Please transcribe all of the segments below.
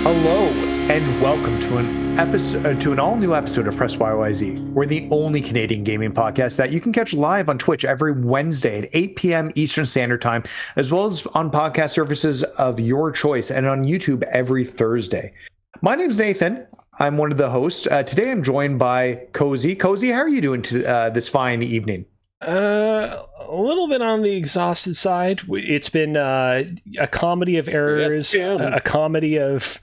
Hello and welcome to an all-new episode of Press YYZ. We're the only Canadian gaming podcast that you can catch live on Twitch every Wednesday at 8 p.m. Eastern Standard Time, as well as on podcast services of your choice and on YouTube every Thursday. My name's Nathan. I'm one of the hosts. Today I'm joined by Cozy. Cozy, how are you doing this fine evening? A little bit on the exhausted side. It's been a comedy of errors, a comedy of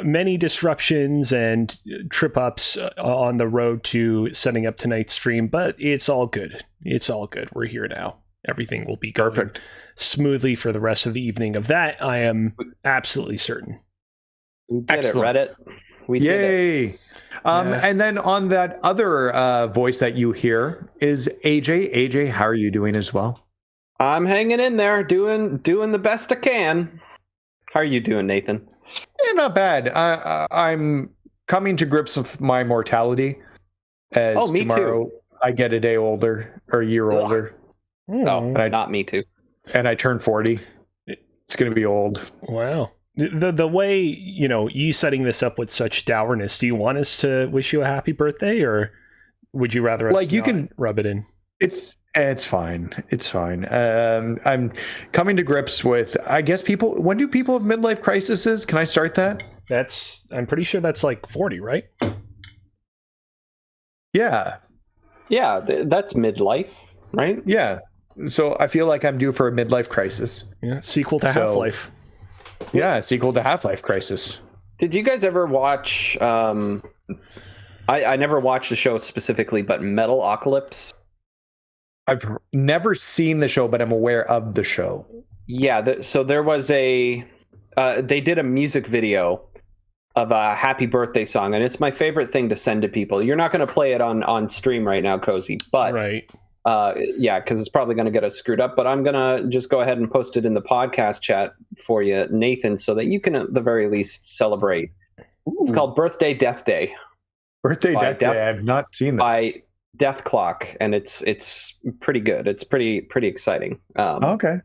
many disruptions and trip ups on the road to setting up tonight's stream, but it's all good. It's all good. We're here now. Everything will be going smoothly for the rest of the evening. Of that, I am absolutely certain. We did it, Reddit. We did it. And then on that other voice that you hear is AJ. AJ, how are you doing as well? I'm hanging in there, doing the best I can. How are you doing, Nathan? Yeah, not bad. I'm coming to grips with my mortality. As me tomorrow too. I get a day older, or a year older. No, not me too. And I turn 40. It's going to be old. Wow. The way, you setting this up with such dourness, do you want us to wish you a happy birthday, or would you rather us you can rub it in? It's fine. It's fine. I'm coming to grips with, I guess, when do people have midlife crises? Can I start that? I'm pretty sure that's like 40, right? Yeah. Yeah, that's midlife, right? Yeah. So I feel like I'm due for a midlife crisis. Yeah. Sequel to Half-Life. Yeah, sequel to Half-Life Crisis. Did you guys ever watch I never watched the show specifically, but Metalocalypse? I've never seen the show, but I'm aware of the show. Yeah, so there was they did a music video of a happy birthday song, and it's my favorite thing to send to people. You're not going to play it on stream right now, Cozy, but right. Yeah, because it's probably going to get us screwed up, but I'm going to just go ahead and post it in the podcast chat for you, Nathan, so that you can at the very least celebrate. Ooh. It's called Birthday Death Day. Birthday Death Day. I've not seen this. By Death Clock, and it's pretty good. It's pretty exciting. Okay.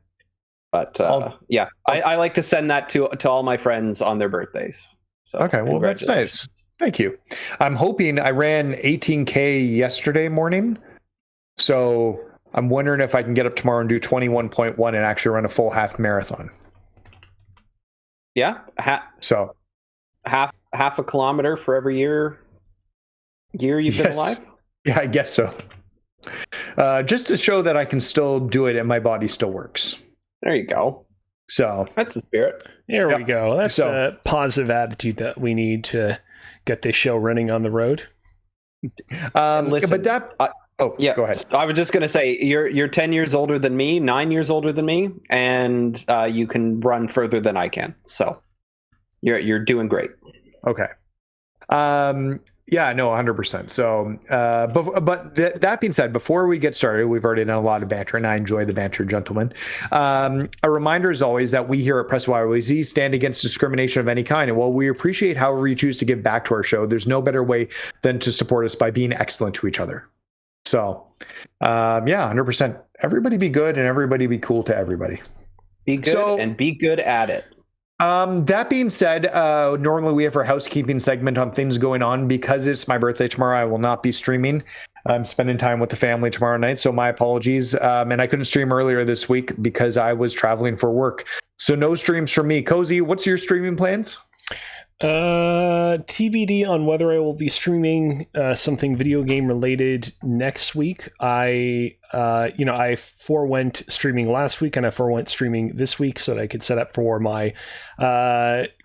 But yeah, I like to send that to all my friends on their birthdays. So, okay, well, that's nice. Thank you. I'm hoping I ran 18K yesterday morning. So I'm wondering if I can get up tomorrow and do 21.1 and actually run a full half marathon. Yeah. So half a kilometer for every year you've been alive? Yeah, I guess so. Just to show that I can still do it and my body still works. There you go. So that's the spirit. There we go. That's a positive attitude that we need to get this show running on the road. Listen, but that... Oh, yeah. Go ahead. I was just going to say, you're 10 years older than me, 9 years older than me, and you can run further than I can. So you're doing great. Okay. Yeah, no, 100%. So, but that being said, before we get started, we've already done a lot of banter, and I enjoy the banter, gentlemen. A reminder, as always, that we here at Press YYZ stand against discrimination of any kind. And while we appreciate however you choose to give back to our show, there's no better way than to support us by being excellent to each other. So, yeah, 100%. Everybody be good and everybody be cool to everybody. Be good and be good at it. That being said, normally we have our housekeeping segment on things going on. Because it's my birthday tomorrow, I will not be streaming. I'm spending time with the family tomorrow night, so my apologies. And I couldn't stream earlier this week because I was traveling for work. So no streams from me. Cozy, what's your streaming plans? TBD on whether I will be streaming something video game related next week. I forewent streaming last week and I forewent streaming this week so that I could set up for my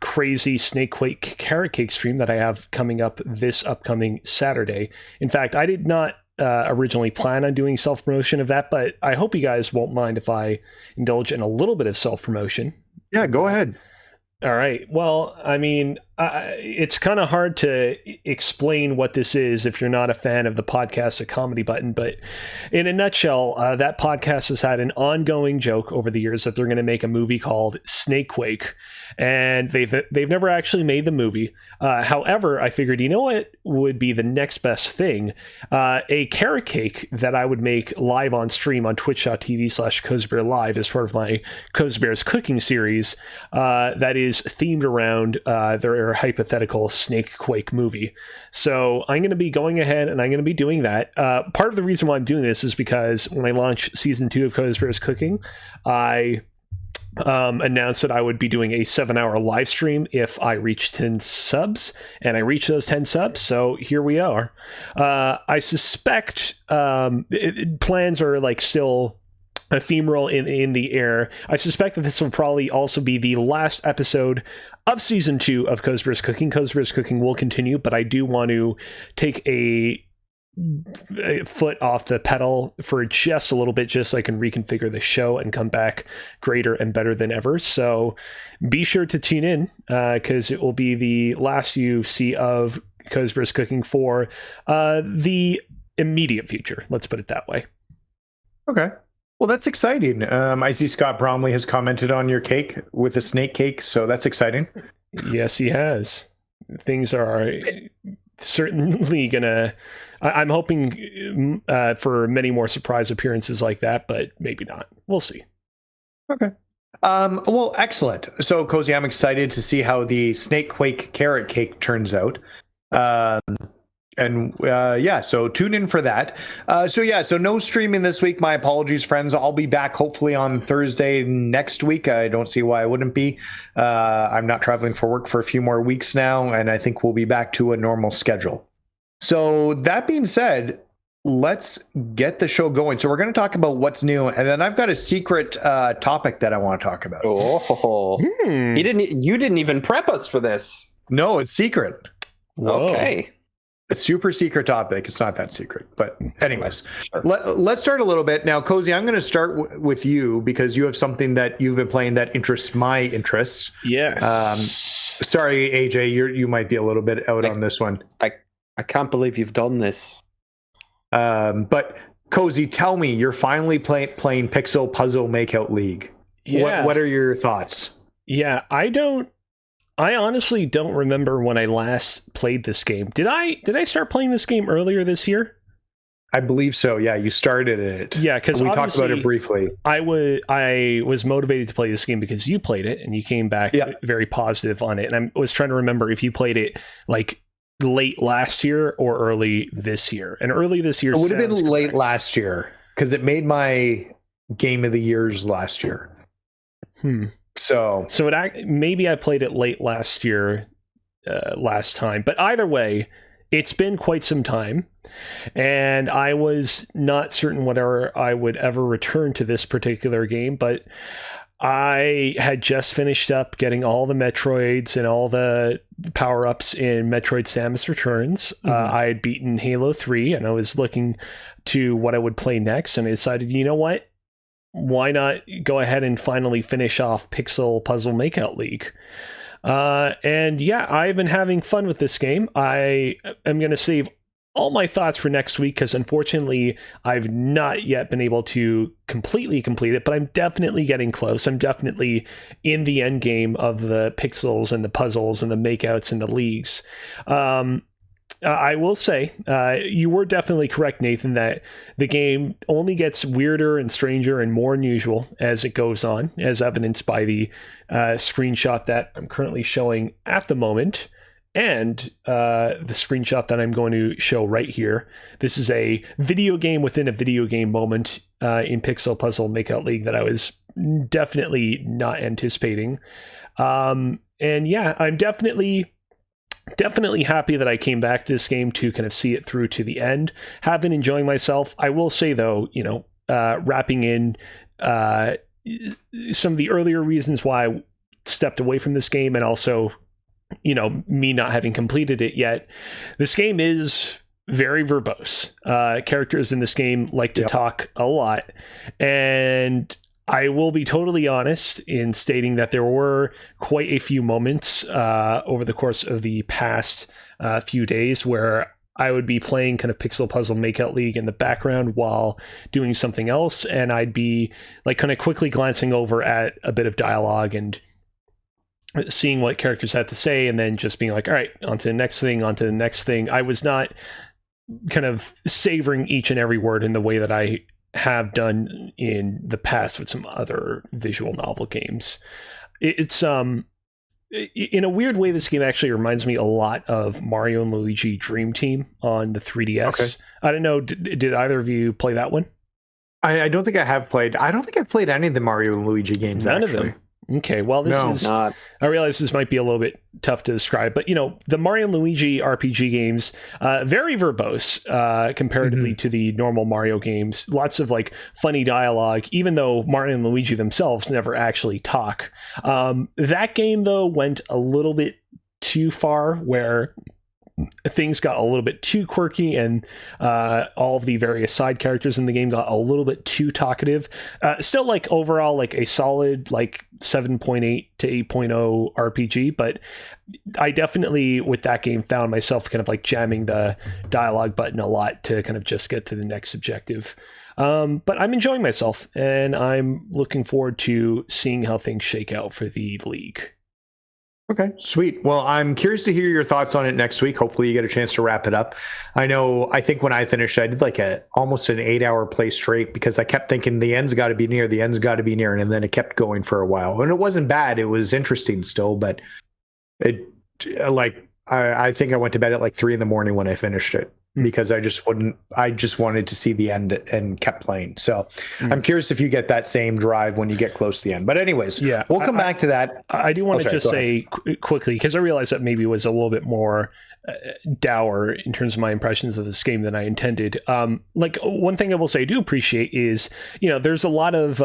crazy Snakequake Carrot Cake stream that I have coming up this upcoming Saturday. In fact, I did not originally plan on doing self-promotion of that, but I hope you guys won't mind if I indulge in a little bit of self-promotion. Yeah, go ahead. All right. Well, I mean, it's kind of hard to explain what this is if you're not a fan of the podcast, A Comedy Button. But in a nutshell, that podcast has had an ongoing joke over the years that they're going to make a movie called Snakequake, and they've never actually made the movie. However, I figured, you know what would be the next best thing? A carrot cake that I would make live on stream on twitch.tv/CozyBear Live as part of my Cozy Bears cooking series that is themed around their hypothetical Snakequake movie. So I'm going to be going ahead and I'm going to be doing that. Part of the reason why I'm doing this is because when I launch season 2 of Cozy Bears Cooking, I announced that I would be doing a 7-hour live stream if I reach 10 subs, and I reached those 10 subs, so here we are. I suspect plans are like still ephemeral in the air. I suspect that this will probably also be the last episode of season 2 of Cozy Bears Cooking. Cozy Bears Cooking will continue, but I do want to take a foot off the pedal for just a little bit, just so I can reconfigure the show and come back greater and better than ever. So be sure to tune in because it will be the last you see of Cozy Bears Cooking for the immediate future. Let's put it that way. Okay. Well, that's exciting. I see Scott Bromley has commented on your cake with the snake cake, so that's exciting. Yes, he has. Things are certainly gonna... I'm hoping for many more surprise appearances like that, but maybe not. We'll see. Okay. Well, excellent. So, Cozy, I'm excited to see how the Snakequake carrot cake turns out. So tune in for that. So no streaming this week. My apologies, friends. I'll be back hopefully on Thursday next week. I don't see why I wouldn't be. I'm not traveling for work for a few more weeks now, and I think we'll be back to a normal schedule. So that being said, let's get the show going. So we're going to talk about what's new, and then I've got a secret topic that I want to talk about. Oh, you didn't even prep us for this. No, it's secret. Whoa. Okay. A super secret topic. It's not that secret, but anyways, Sure. Let's start a little bit now. Cozy, I'm going to start with you because you have something that you've been playing that interests my interests. Yes. Sorry, AJ, you might be a little bit out on this one. I can't believe you've done this. But Cozy, tell me, you're finally playing Pixel Puzzle Makeout League. Yeah. What are your thoughts? Yeah, I honestly don't remember when I last played this game. Did I start playing this game earlier this year? I believe so. Yeah, you started it. Yeah, because we talked about it briefly. I was motivated to play this game because you played it and you came back very positive on it. And I was trying to remember if you played it like late last year or early this year. And early this year it would have been correct. late last year because it made my game of the years last year. So maybe I played it late last year, last time. But either way, it's been quite some time, and I was not certain whether I would ever return to this particular game. But I had just finished up getting all the Metroids and all the power-ups in Metroid Samus Returns. I had beaten Halo 3, and I was looking to what I would play next, and I decided, you know what? Why not go ahead and finally finish off Pixel Puzzle Makeout League? And yeah, I've been having fun with this game. I am going to save all my thoughts for next week because unfortunately I've not yet been able to completely complete it, but I'm definitely getting close. I'm definitely in the end game of the pixels and the puzzles and the makeouts and the leagues. I will say, you were definitely correct, Nathan, that the game only gets weirder and stranger and more unusual as it goes on, as evidenced by the screenshot that I'm currently showing at the moment, and the screenshot that I'm going to show right here. This is a video game within a video game moment in Pixel Puzzle Makeout League that I was definitely not anticipating. And yeah, I'm definitely happy that I came back to this game to kind of see it through to the end. Have been enjoying myself. I will say though, wrapping in some of the earlier reasons why I stepped away from this game, and also, me not having completed it yet. This game is very verbose. Characters in this game like to talk a lot, and I will be totally honest in stating that there were quite a few moments over the course of the past few days where I would be playing kind of Pixel Puzzle Makeout League in the background while doing something else, and I'd be like kind of quickly glancing over at a bit of dialogue and seeing what characters had to say, and then just being like, all right, on to the next thing, on to the next thing. I was not kind of savoring each and every word in the way that I have done in the past with some other visual novel games. It's in a weird way, this game actually reminds me a lot of Mario and Luigi Dream Team on the 3DS. Okay. I don't know, did either of you play that one? I don't think I have played. I don't think I've played any of the Mario and Luigi games. None actually. Of them. Okay, well, this is not. I realize this might be a little bit tough to describe, but the Mario and Luigi RPG games, very verbose comparatively to the normal Mario games. Lots of like funny dialogue, even though Mario and Luigi themselves never actually talk. That game though went a little bit too far, where things got a little bit too quirky, and all of the various side characters in the game got a little bit too talkative. Still, like overall, like a solid like 7.8 to 8.0 RPG, but I definitely with that game found myself kind of like jamming the dialogue button a lot to kind of just get to the next objective. But I'm enjoying myself, and I'm looking forward to seeing how things shake out for the league. Okay, sweet. Well, I'm curious to hear your thoughts on it next week. Hopefully you get a chance to wrap it up. I think when I finished, I did like almost an 8-hour play straight, because I kept thinking the end's got to be near, and then it kept going for a while. And it wasn't bad. It was interesting still, but I think I went to bed at like 3 a.m. when I finished it, because I just wanted to see the end and kept playing. So I'm curious if you get that same drive when you get close to the end. But anyways, yeah, we'll come back to that. I do want to just say quickly, because I realized that maybe it was a little bit more dour in terms of my impressions of this game than I intended. Like one thing I will say I do appreciate is, there's a lot of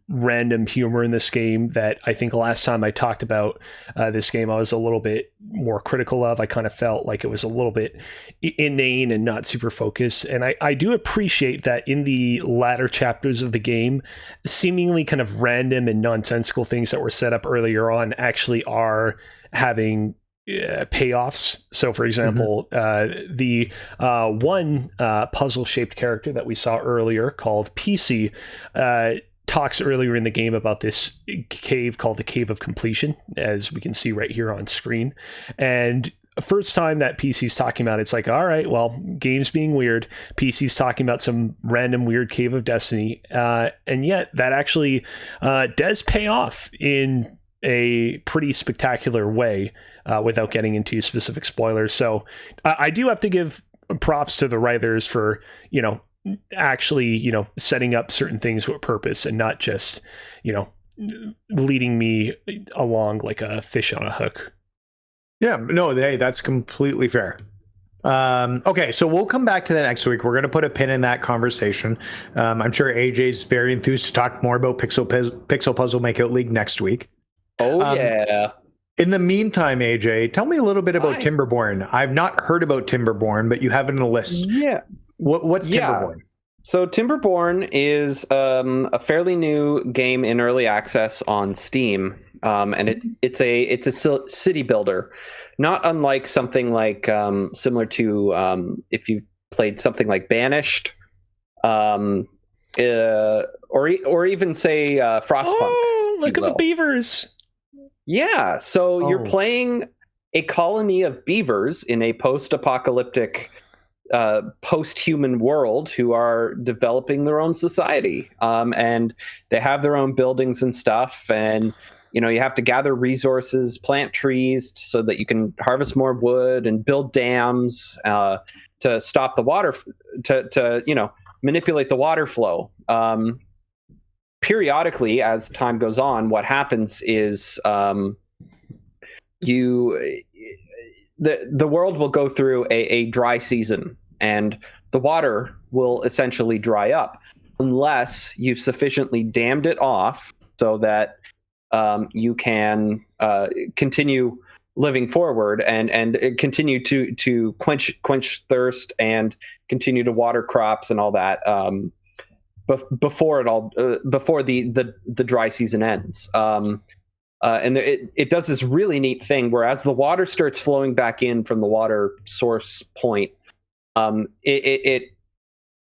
random humor in this game that I think last time I talked about this game I was a little bit more critical of. I kind of felt like it was a little bit inane and not super focused, and I do appreciate that in the latter chapters of the game, seemingly kind of random and nonsensical things that were set up earlier on actually are having payoffs. So for example, the one puzzle shaped character that we saw earlier called PC talks earlier in the game about this cave called the Cave of Completion, as we can see right here on screen. And first time that PC's talking about it's like, all right, well, game's being weird. PC's talking about some random weird Cave of Destiny. And yet that actually does pay off in a pretty spectacular way without getting into specific spoilers. So I do have to give props to the writers for, actually, setting up certain things with purpose and not just, leading me along like a fish on a hook. Yeah, no, hey, that's completely fair. Okay, so we'll come back to that next week. We're going to put a pin in that conversation. I'm sure AJ's very enthused to talk more about Pixel Puzzle Makeout League next week. Oh, yeah. In the meantime, AJ, tell me a little bit about Timberborn. I've not heard about Timberborn, but you have it in a list. Yeah. What's Timberborn? So Timberborn is a fairly new game in early access on Steam, and it's a city builder, not unlike something like similar to if you played something like Banished, or even say Frostpunk. Oh, look at the beavers! Yeah, so you're playing a colony of beavers in a post-apocalyptic post-human world who are developing their own society, and they have their own buildings and stuff, and you have to gather resources, plant trees so that you can harvest more wood and build dams to stop the water, to manipulate the water flow. Periodically, as time goes on, what happens is the world will go through a dry season, and the water will essentially dry up unless you've sufficiently dammed it off so that you can continue living forward and continue to quench thirst and continue to water crops and all that. before it all before the dry season ends. And it does this really neat thing where as the water starts flowing back in from the water source point, it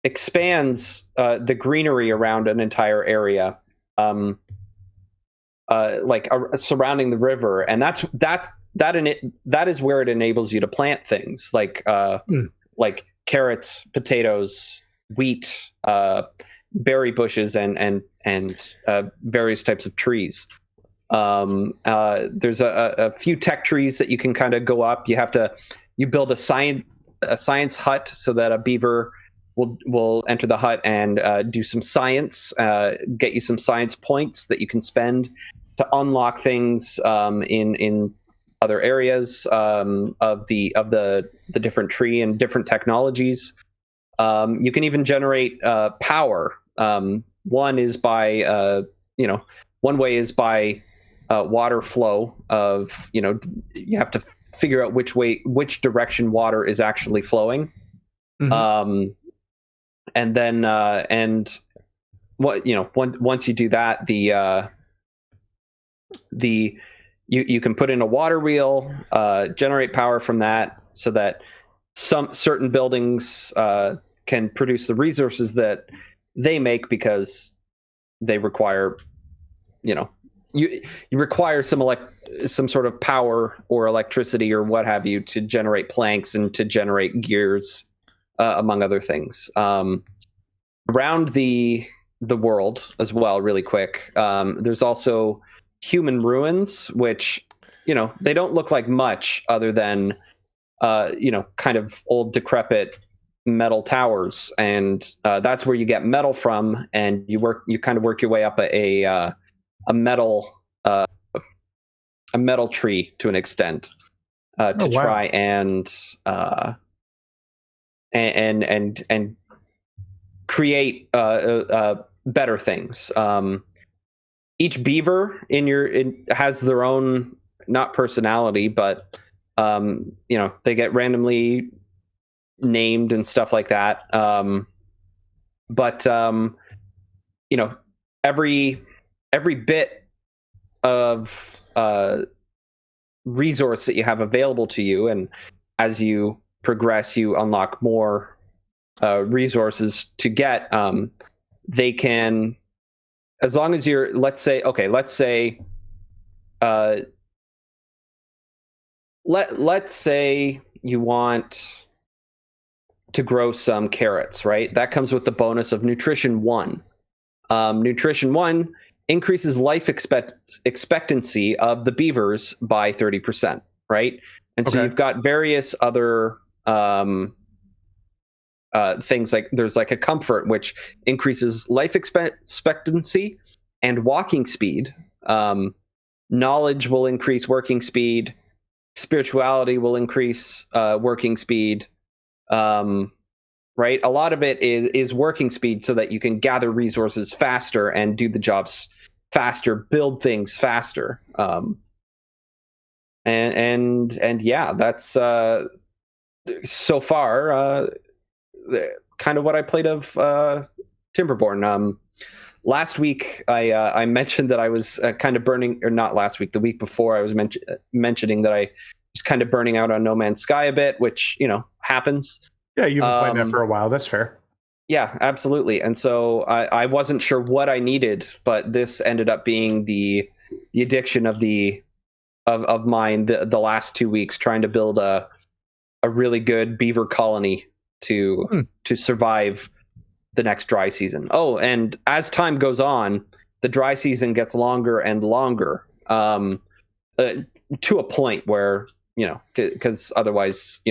expands the greenery around an entire area, surrounding the river, and that is where it enables you to plant things like carrots, potatoes, wheat, berry bushes, and various types of trees. There's a few tech trees that you can kind of go up. You build a science hut so that a beaver will enter the hut and do some science, get you some science points that you can spend to unlock things in other areas of the different tree and different technologies. You can even generate power. One way is by water flow of, you have to figure out which direction water is actually flowing. Mm-hmm. And then once you do that, you can put in a water wheel, generate power from that so that some certain buildings can produce the resources that they make, because they require, you require some sort of power or electricity or what have you to generate planks and to generate gears, among other things. Around the world as well, really quick, there's also human ruins, which, they don't look like much other than kind of old decrepit metal towers, and that's where you get metal from, and you kind of work your way up a metal tree to an extent, try and create better things. Each beaver has their own, not personality, but they get randomly named and stuff like that. But every bit of resource that you have available to you, and as you progress, you unlock more resources to get. They can, as long as you're, let's say you want to grow some carrots, right? That comes with the bonus of Nutrition 1. Nutrition 1 increases life expectancy of the beavers by 30%, right? And so you've got various other things, like there's like a comfort, which increases life expectancy and walking speed. Knowledge will increase working speed. Spirituality will increase working speed. Right? A lot of it is working speed, so that you can gather resources faster and do the jobs faster, build things faster. And yeah, that's so far kind of what I played of Timberborn. Last week I mentioned that I was kind of burning, or not last week, the week before, I was mentioning that I was kind of burning out on No Man's Sky a bit, which happens. Yeah, you've been playing that for a while. That's fair. Yeah, absolutely. And so I wasn't sure what I needed, but this ended up being the addiction of mine the last 2 weeks, trying to build a really good beaver colony to survive the next dry season. Oh, and as time goes on, the dry season gets longer and longer, to a point where, because otherwise,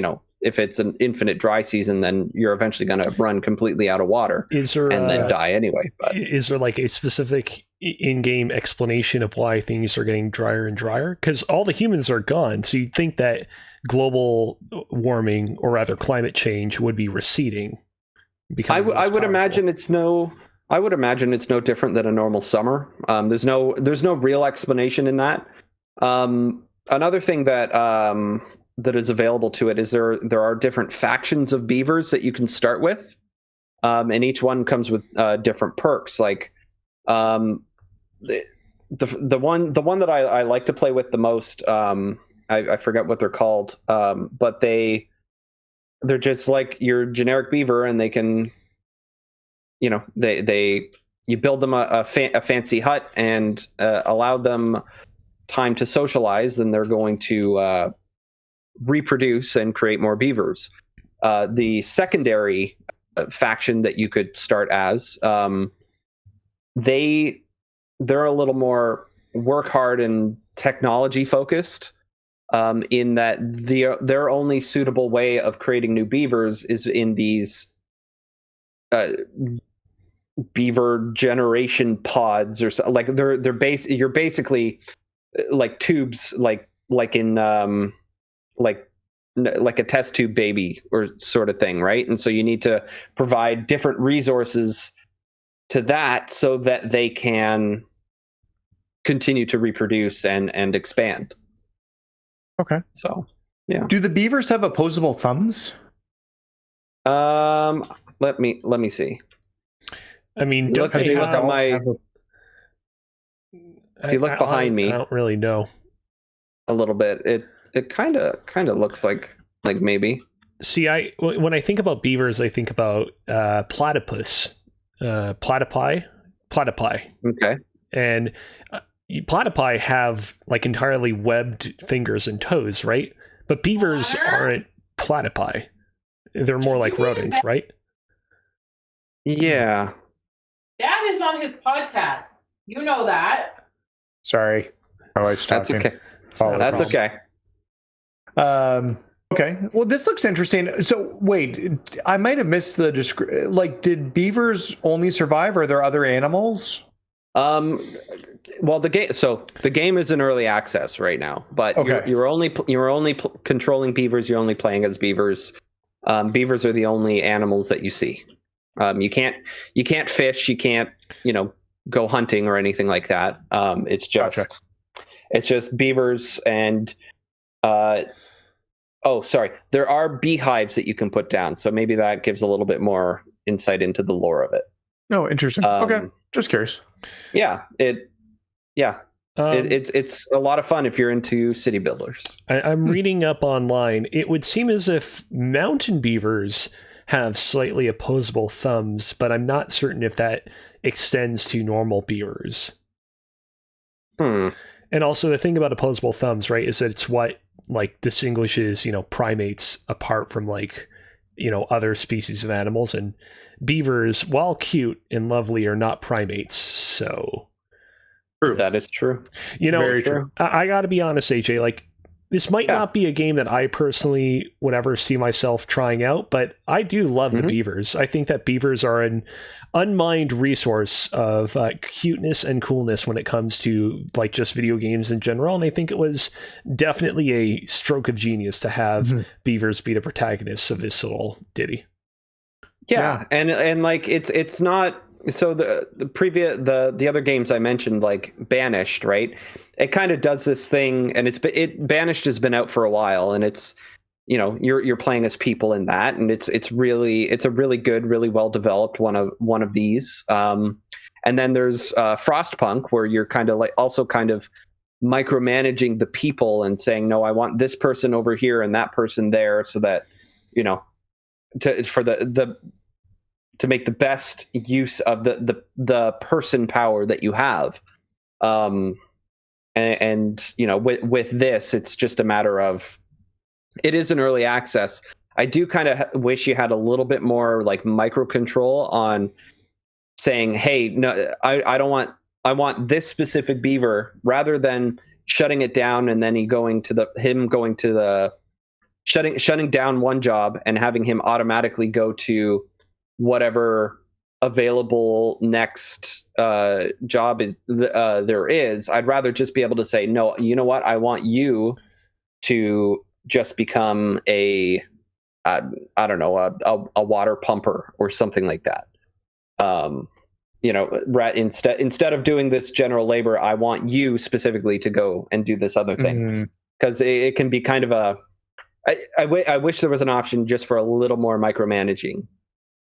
if it's an infinite dry season, then you're eventually going to run completely out of water and then die anyway. But is there like a specific in-game explanation of why things are getting drier and drier? Because all the humans are gone, so you'd think that global warming, or rather climate change, would be receding. I would imagine it's no different than a normal summer. There's no real explanation in that. Another thing that is available to it is there are different factions of beavers that you can start with. and each one comes with different perks. Like the one that I like to play with the most, I forget what they're called, but they're just like your generic beaver, and they can, you build them a fancy hut and allow them time to socialize, and they're going to reproduce and create more beavers. The secondary faction that you could start as, they're a little more work hard and technology focused, in that their only suitable way of creating new beavers is in these beaver generation pods, or so, like you're basically like tubes, like in like a test tube baby or sort of thing, right? And so you need to provide different resources to that so that they can continue to reproduce and expand. Okay. So, yeah. Do the beavers have opposable thumbs? Let me see. I mean, If you look behind me, I don't really know. A little bit. It kind of looks like maybe. See, when I think about beavers, I think about platypus, platypi. Okay. And platypi have like entirely webbed fingers and toes, right? But beavers aren't platypi. They're more like rodents, right? Yeah. Dad is on his podcast. You know that. Sorry. My wife's talking. That's okay. Oh, That's okay. Okay. Well, this looks interesting. So, wait, I might have missed the like, did beavers only survive, or are there other animals? Well, the game is in early access right now, but Okay. you're only controlling beavers. You're only playing as beavers. Beavers are the only animals that you see. You can't fish. You can't, go hunting or anything like that. It's just, Gotcha. It's just beavers and, sorry. There are beehives that you can put down. So maybe that gives a little bit more insight into the lore of it. No, interesting. Okay. Just curious. Yeah. It's a lot of fun if you're into city builders. I'm reading up online. It would seem as if mountain beavers have slightly opposable thumbs, but I'm not certain if that extends to normal beavers. And also the thing about opposable thumbs, right, is that it's what like distinguishes, primates apart from like, other species of animals. And beavers, while cute and lovely, are not primates. So True. That is true. Very true. I got to be honest, AJ, like this might not be a game that I personally would ever see myself trying out, but I do love the beavers. I think that beavers are an unmined resource of cuteness and coolness when it comes to like just video games in general. And I think it was definitely a stroke of genius to have beavers be the protagonists of this little ditty. Yeah. And like it's not. So the other games I mentioned, like Banished, right? It kind of does this thing, and Banished has been out for a while, and it's, you're playing as people in that, and it's a really good, really well developed one of these. And then there's Frostpunk, where you're kind of micromanaging the people and saying, no, I want this person over here and that person there, so that to make the best use of the person power that you have. With this, it's just a matter of, it is an early access. I do kind of wish you had a little bit more like micro control on saying, hey, no, I don't want, I want this specific beaver, rather than shutting it down and then shutting down one job and having him automatically go to whatever available next job there is. I'd rather just be able to say, no, you know what? I want you to just become a water pumper or something like that. Instead of doing this general labor, I want you specifically to go and do this other thing, because it can be kind of I wish there was an option just for a little more micromanaging.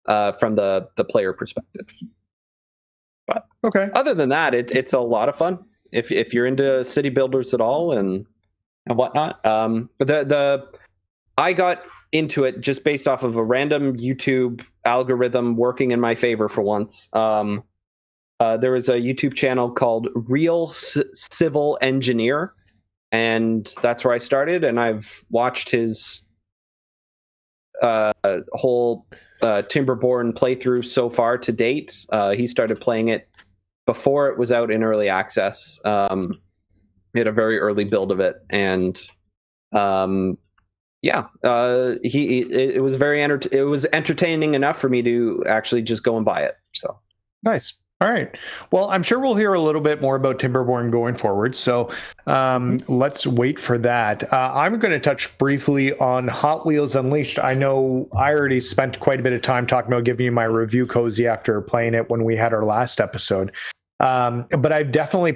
from the player perspective. But Okay. other than that, it's a lot of fun if you're into city builders at all and whatnot. I got into it just based off of a random YouTube algorithm working in my favor for once. There was a YouTube channel called Real Civil Engineer, and that's where I started. And I've watched his whole Timberborn playthrough so far to date. He started playing it before it was out in early access. He had a very early build of it, and it was it was entertaining enough for me to actually just go and buy it. So nice. All right. Well, I'm sure we'll hear a little bit more about Timberborn going forward. So let's wait for that. I'm going to touch briefly on Hot Wheels Unleashed. I know I already spent quite a bit of time talking about giving you my review, Cozy, after playing it when we had our last episode. But I've definitely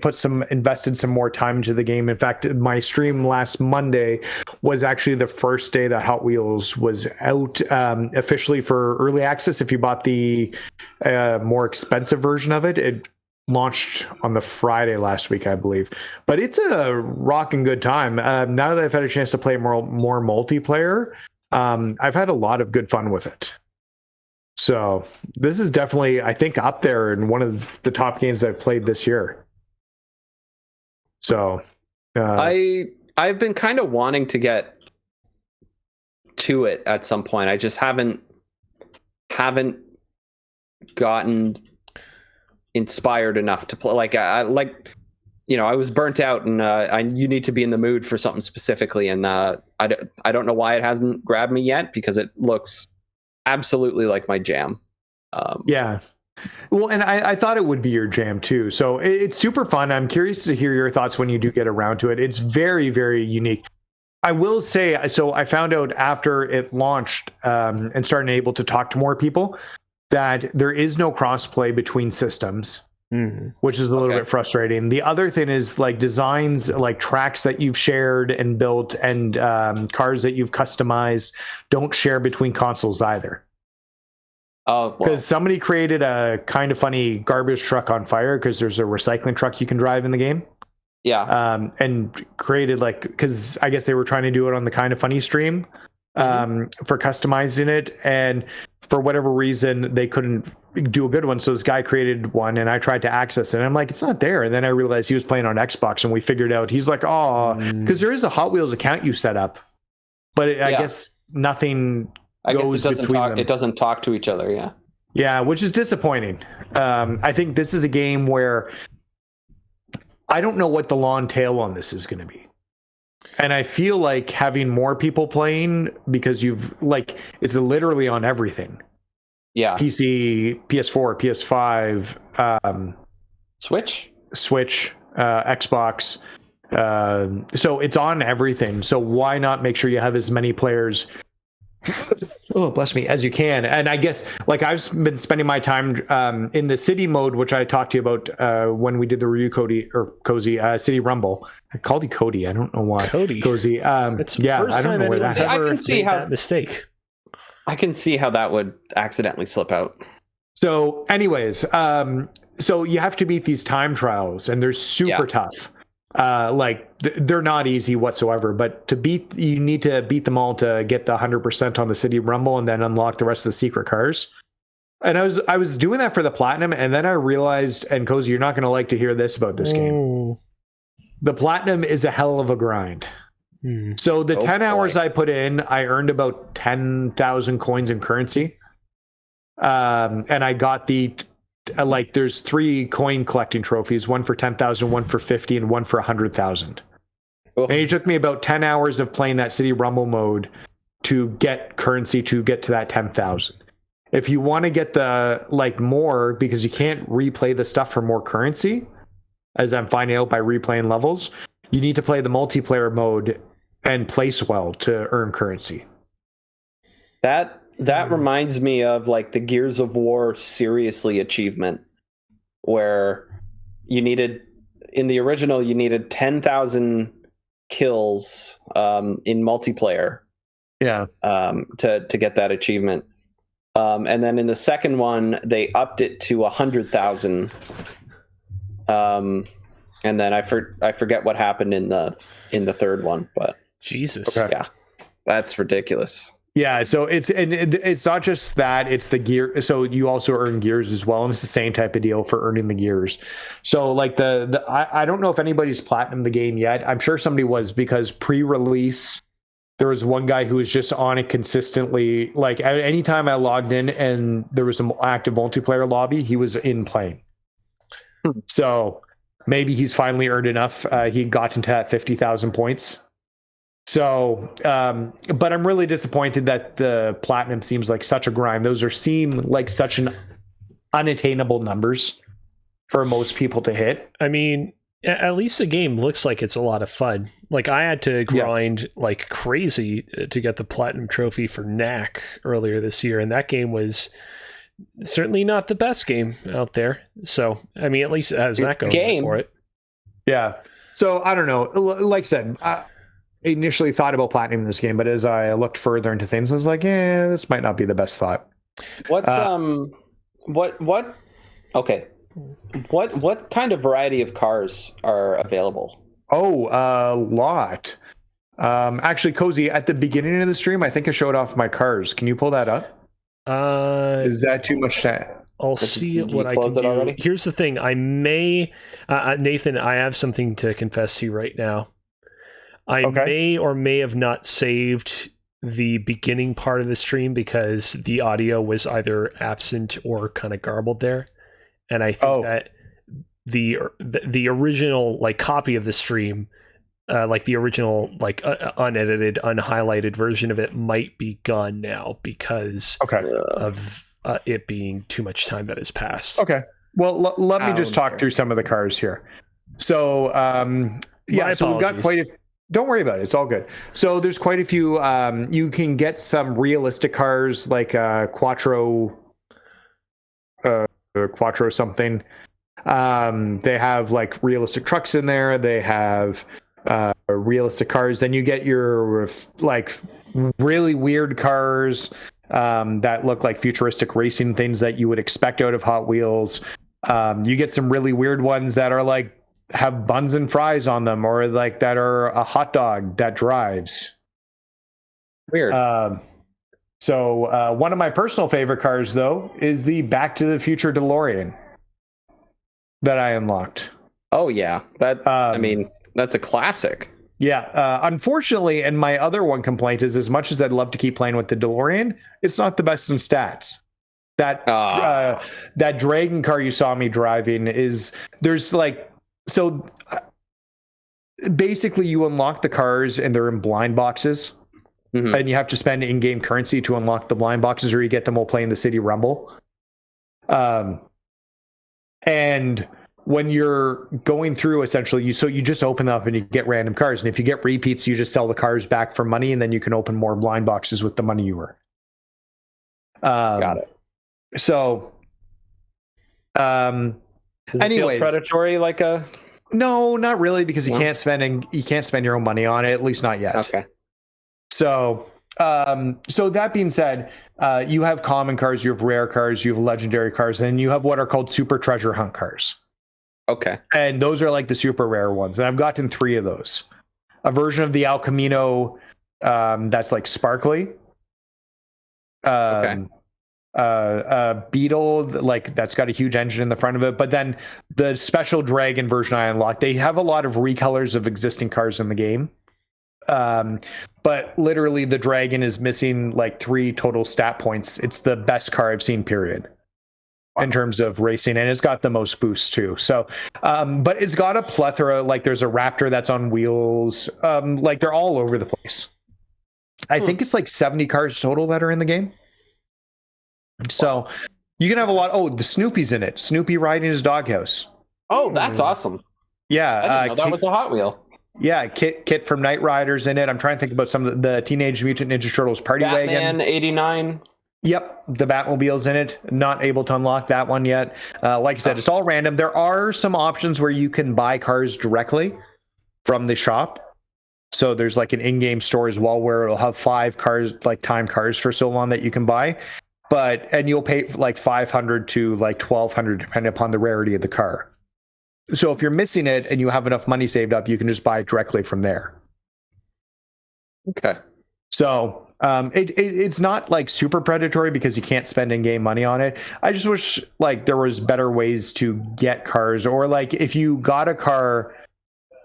invested some more time into the game. In fact, my stream last Monday was actually the first day that Hot Wheels was out officially for early access. If you bought the more expensive version of it, it launched on the Friday last week, I believe. But it's a rocking good time. Now that I've had a chance to play more multiplayer, I've had a lot of good fun with it. So this is definitely, I think, up there in one of the top games I've played this year. So I've been kind of wanting to get to it at some point. I just haven't gotten inspired enough to play. I was burnt out, and you need to be in the mood for something specifically. And I don't know why it hasn't grabbed me yet, because it looks absolutely like my jam. Yeah. Well, and I thought it would be your jam too. So it's super fun. I'm curious to hear your thoughts when you do get around to it. It's very, very unique. I will say, so I found out after it launched and started able to talk to more people that there is no crossplay between systems, which is a little bit frustrating. The other thing is like designs, like tracks that you've shared and built and cars that you've customized don't share between consoles either. Oh, because somebody created a kind of funny garbage truck on fire, because there's a recycling truck you can drive in the game. Yeah. And created because I guess they were trying to do it on the Kind of Funny stream for customizing it. And for whatever reason, they couldn't do a good one. So this guy created one, and I tried to access it. And I'm like, it's not there. And then I realized he was playing on Xbox, and we figured out he's like, because there is a Hot Wheels account you set up, but I guess nothing. I guess it doesn't talk to each other. Yeah. Yeah, which is disappointing. I think this is a game where I don't know what the long tail on this is going to be. And I feel like having more people playing, because it's literally on everything. Yeah. PC, PS4, PS5, Switch, Xbox. So it's on everything. So why not make sure you have as many players oh, bless me, as you can. And I guess I've been spending my time in the city mode, which I talked to you about when we did the review, Cozy City Rumble. I called you Cody. I don't know why. Cozy. It's the first time anyone's ever made that mistake. I can see how that would accidentally slip out. So anyways, so you have to beat these time trials, and they're super tough. They're not easy whatsoever, but you need to beat them all to get the 100% on the City Rumble and then unlock the rest of the secret cars. And I was doing that for the platinum, and then I realized, and Cozy, you're not going to like to hear this about this game. The platinum is a hell of a grind. So the 10 hours I put in, I earned about 10,000 coins in currency. And I got there's 3 coin collecting trophies, one for 10,000, one for 50, and one for 100,000. And it took me about 10 hours of playing that City Rumble mode to get currency to get to that 10,000. If you want to get the more, because you can't replay the stuff for more currency, as I'm finding out by replaying levels, you need to play the multiplayer mode and place well to earn currency. That reminds me of the Gears of War Seriously achievement, where in the original you needed 10,000 kills in multiplayer. Yeah. To get that achievement. And then in the second one, they upped it to 100,000. And then I forget what happened in the third one, but Jesus. Okay. yeah, that's ridiculous. Yeah, so it's not just that, it's the gear. So you also earn gears as well, and it's the same type of deal for earning the gears. So like I don't know if anybody's platinumed the game yet. I'm sure somebody was, because pre-release there was one guy who was just on it consistently. Like anytime I logged in and there was an active multiplayer lobby, he was in playing. So maybe he's finally earned enough. He got into that 50,000 points. So, but I'm really disappointed that the platinum seems like such a grind. Those seem like such an unattainable numbers for most people to hit. I mean, at least the game looks like it's a lot of fun. Like I had to grind like crazy to get the platinum trophy for Knack earlier this year, and that game was certainly not the best game out there. So, I mean, at least it has that going for it. Yeah. So I don't know. Like I said, I initially thought about platinum this game, but as I looked further into things, I was like, yeah, this might not be the best thought. What kind of variety of cars are available? Oh, a lot. Actually, Cozy, at the beginning of the stream, I think I showed off my cars. Can you pull that up? Is that too much to... I'll see what I can do. Already? Here's the thing. I may... Nathan, I have something to confess to you right now. I may or may have not saved the beginning part of the stream because the audio was either absent or kind of garbled there. And I think that the original like copy of the stream, like the original like unedited, unhighlighted version of it might be gone now because of it being too much time that has passed. Okay. Well, let me just talk through some of the cars here. So, so we've got quite a... Don't worry about it. It's all good. So there's quite a few. You can get some realistic cars like Quattro something. They have like realistic trucks in there. They have realistic cars. Then you get your like really weird cars that look like futuristic racing things that you would expect out of Hot Wheels. You get some really weird ones that are like have buns and fries on them, or like that are a hot dog that drives. Weird. So one of my personal favorite cars, though, is the Back to the Future DeLorean that I unlocked. Oh yeah, that I mean that's a classic. Yeah. Unfortunately, and my other one complaint is, as much as I'd love to keep playing with the DeLorean, it's not the best in stats. That that Dragon car you saw me driving so basically you unlock the cars and they're in blind boxes, and you have to spend in-game currency to unlock the blind boxes, or you get them while playing the City Rumble. And when you're going through, essentially, you just open up and you get random cars, and if you get repeats, you just sell the cars back for money, and then you can open more blind boxes with the money you earn. Got it. So, Does it feel predatory like a... No, not really, because you can't spend your own money on it, at least not yet. Okay. So that being said, you have common cars, you have rare cars, you have legendary cars, and you have what are called super treasure hunt cars. Okay. And those are like the super rare ones, and I've gotten 3 of those. A version of the El Camino that's like sparkly. Beetle, like that's got a huge engine in the front of it, but then the special dragon version I unlocked, they have a lot of recolors of existing cars in the game, but literally the dragon is missing like 3 total stat points. It's the best car I've seen, period, in terms of racing, and it's got the most boosts too. So but it's got a plethora, like there's a Raptor that's on wheels, like they're all over the place. I think it's like 70 cars total that are in the game. So you can have a lot. Oh, the Snoopy's in it. Snoopy riding his doghouse. Oh, that's awesome. Yeah. I didn't know that was a Hot Wheel. Yeah. Kit from Knight Rider's in it. I'm trying to think about some of the Teenage Mutant Ninja Turtles Party Wagon. Batman 89. Yep. The Batmobile's in it. Not able to unlock that one yet. Like I said, it's all random. There are some options where you can buy cars directly from the shop. So there's like an in-game store as well where it'll have 5 cars, like time cars for so long that you can buy. and you'll pay like $500 to like $1,200 depending upon the rarity of the car. So if you're missing it and you have enough money saved up, you can just buy it directly from there. Okay. So it's not like super predatory because you can't spend in-game money on it. I just wish like there was better ways to get cars, or like if you got a car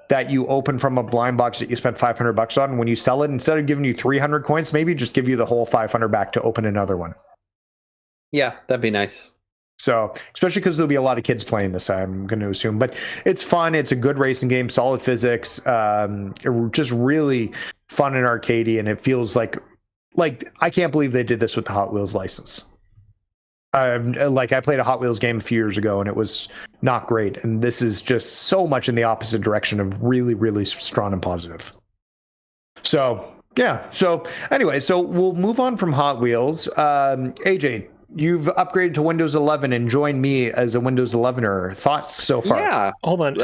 that you open from a blind box that you spent $500 on, when you sell it, instead of giving you 300 coins, maybe just give you the whole 500 back to open another one. Yeah, that'd be nice. So, especially because there'll be a lot of kids playing this, I'm going to assume. But it's fun. It's a good racing game, solid physics, just really fun and arcadey, and it feels like I can't believe they did this with the Hot Wheels license. Like I played a Hot Wheels game a few years ago, and it was not great. And this is just so much in the opposite direction of really, really strong and positive. So, yeah. So, anyway, so we'll move on from Hot Wheels. AJ, you've upgraded to Windows 11 and joined me as a Windows 11er. Thoughts so far? Yeah. Hold on.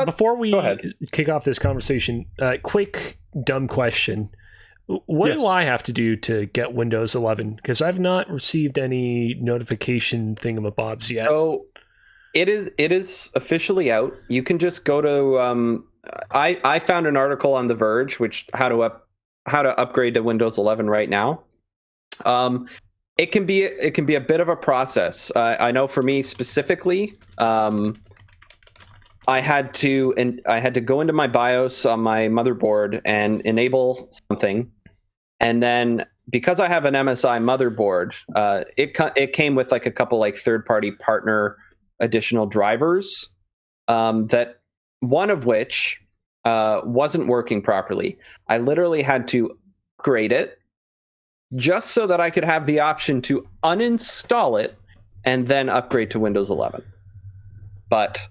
Before we kick off this conversation, quick dumb question. What do I have to do to get Windows 11? Because I've not received any notification thingamabobs yet. So it is officially out. You can just go to I found an article on The Verge, which how to upgrade to Windows 11 right now. It can be a bit of a process. I know for me specifically, I had to go into my BIOS on my motherboard and enable something, and then because I have an MSI motherboard, it came with like a couple like third-party partner additional drivers, that one of which wasn't working properly. I literally had to upgrade it just so that I could have the option to uninstall it and then upgrade to Windows 11. But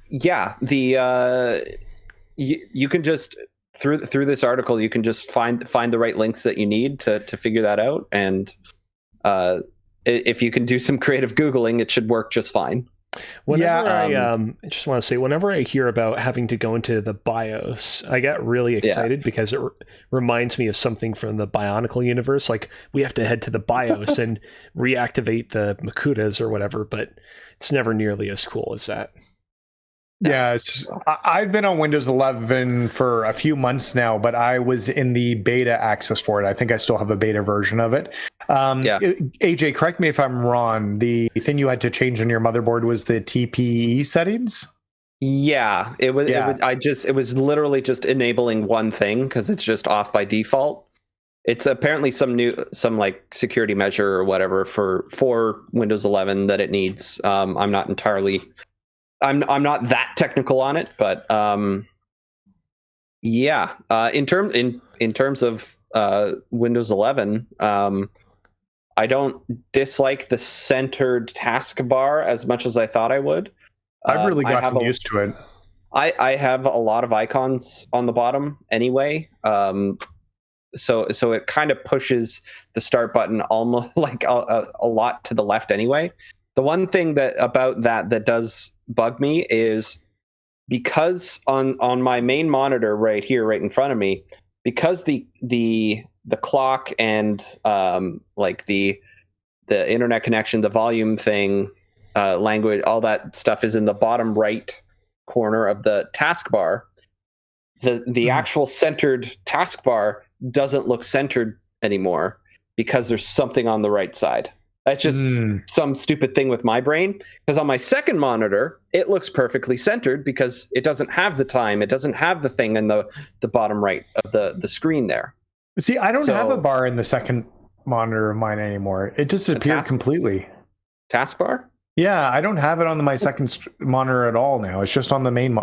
yeah, you can just through this article, you can just find the right links that you need to figure that out, and if you can do some creative Googling, it should work just fine. Whenever I just want to say, whenever I hear about having to go into the BIOS, I get really excited because it reminds me of something from the Bionicle universe. Like we have to head to the BIOS and reactivate the Makutas or whatever, but it's never nearly as cool as that. Yeah, I've been on Windows 11 for a few months now, but I was in the beta access for it. I think I still have a beta version of it. AJ, correct me if I'm wrong. The thing you had to change on your motherboard was the TPE settings? Yeah, it was literally just enabling one thing because it's just off by default. It's apparently some like security measure or whatever for Windows 11 that it needs. I'm not that technical on it, but yeah. In terms of Windows 11, I don't dislike the centered taskbar as much as I thought I would. I've really gotten used to it. I have a lot of icons on the bottom anyway, so it kind of pushes the start button almost like a lot to the left anyway. The one thing about that does bug me is because on my main monitor right here, right in front of me, because the clock and like the internet connection, the volume thing, language, all that stuff is in the bottom right corner of the taskbar. The actual centered taskbar doesn't look centered anymore because there's something on the right side. That's just some stupid thing with my brain. Because on my second monitor, it looks perfectly centered because it doesn't have the time. It doesn't have the thing in the bottom right of the screen there. See, I don't have a bar in the second monitor of mine anymore. It disappeared completely. Taskbar? Yeah, I don't have it on my second monitor at all now. It's just on the main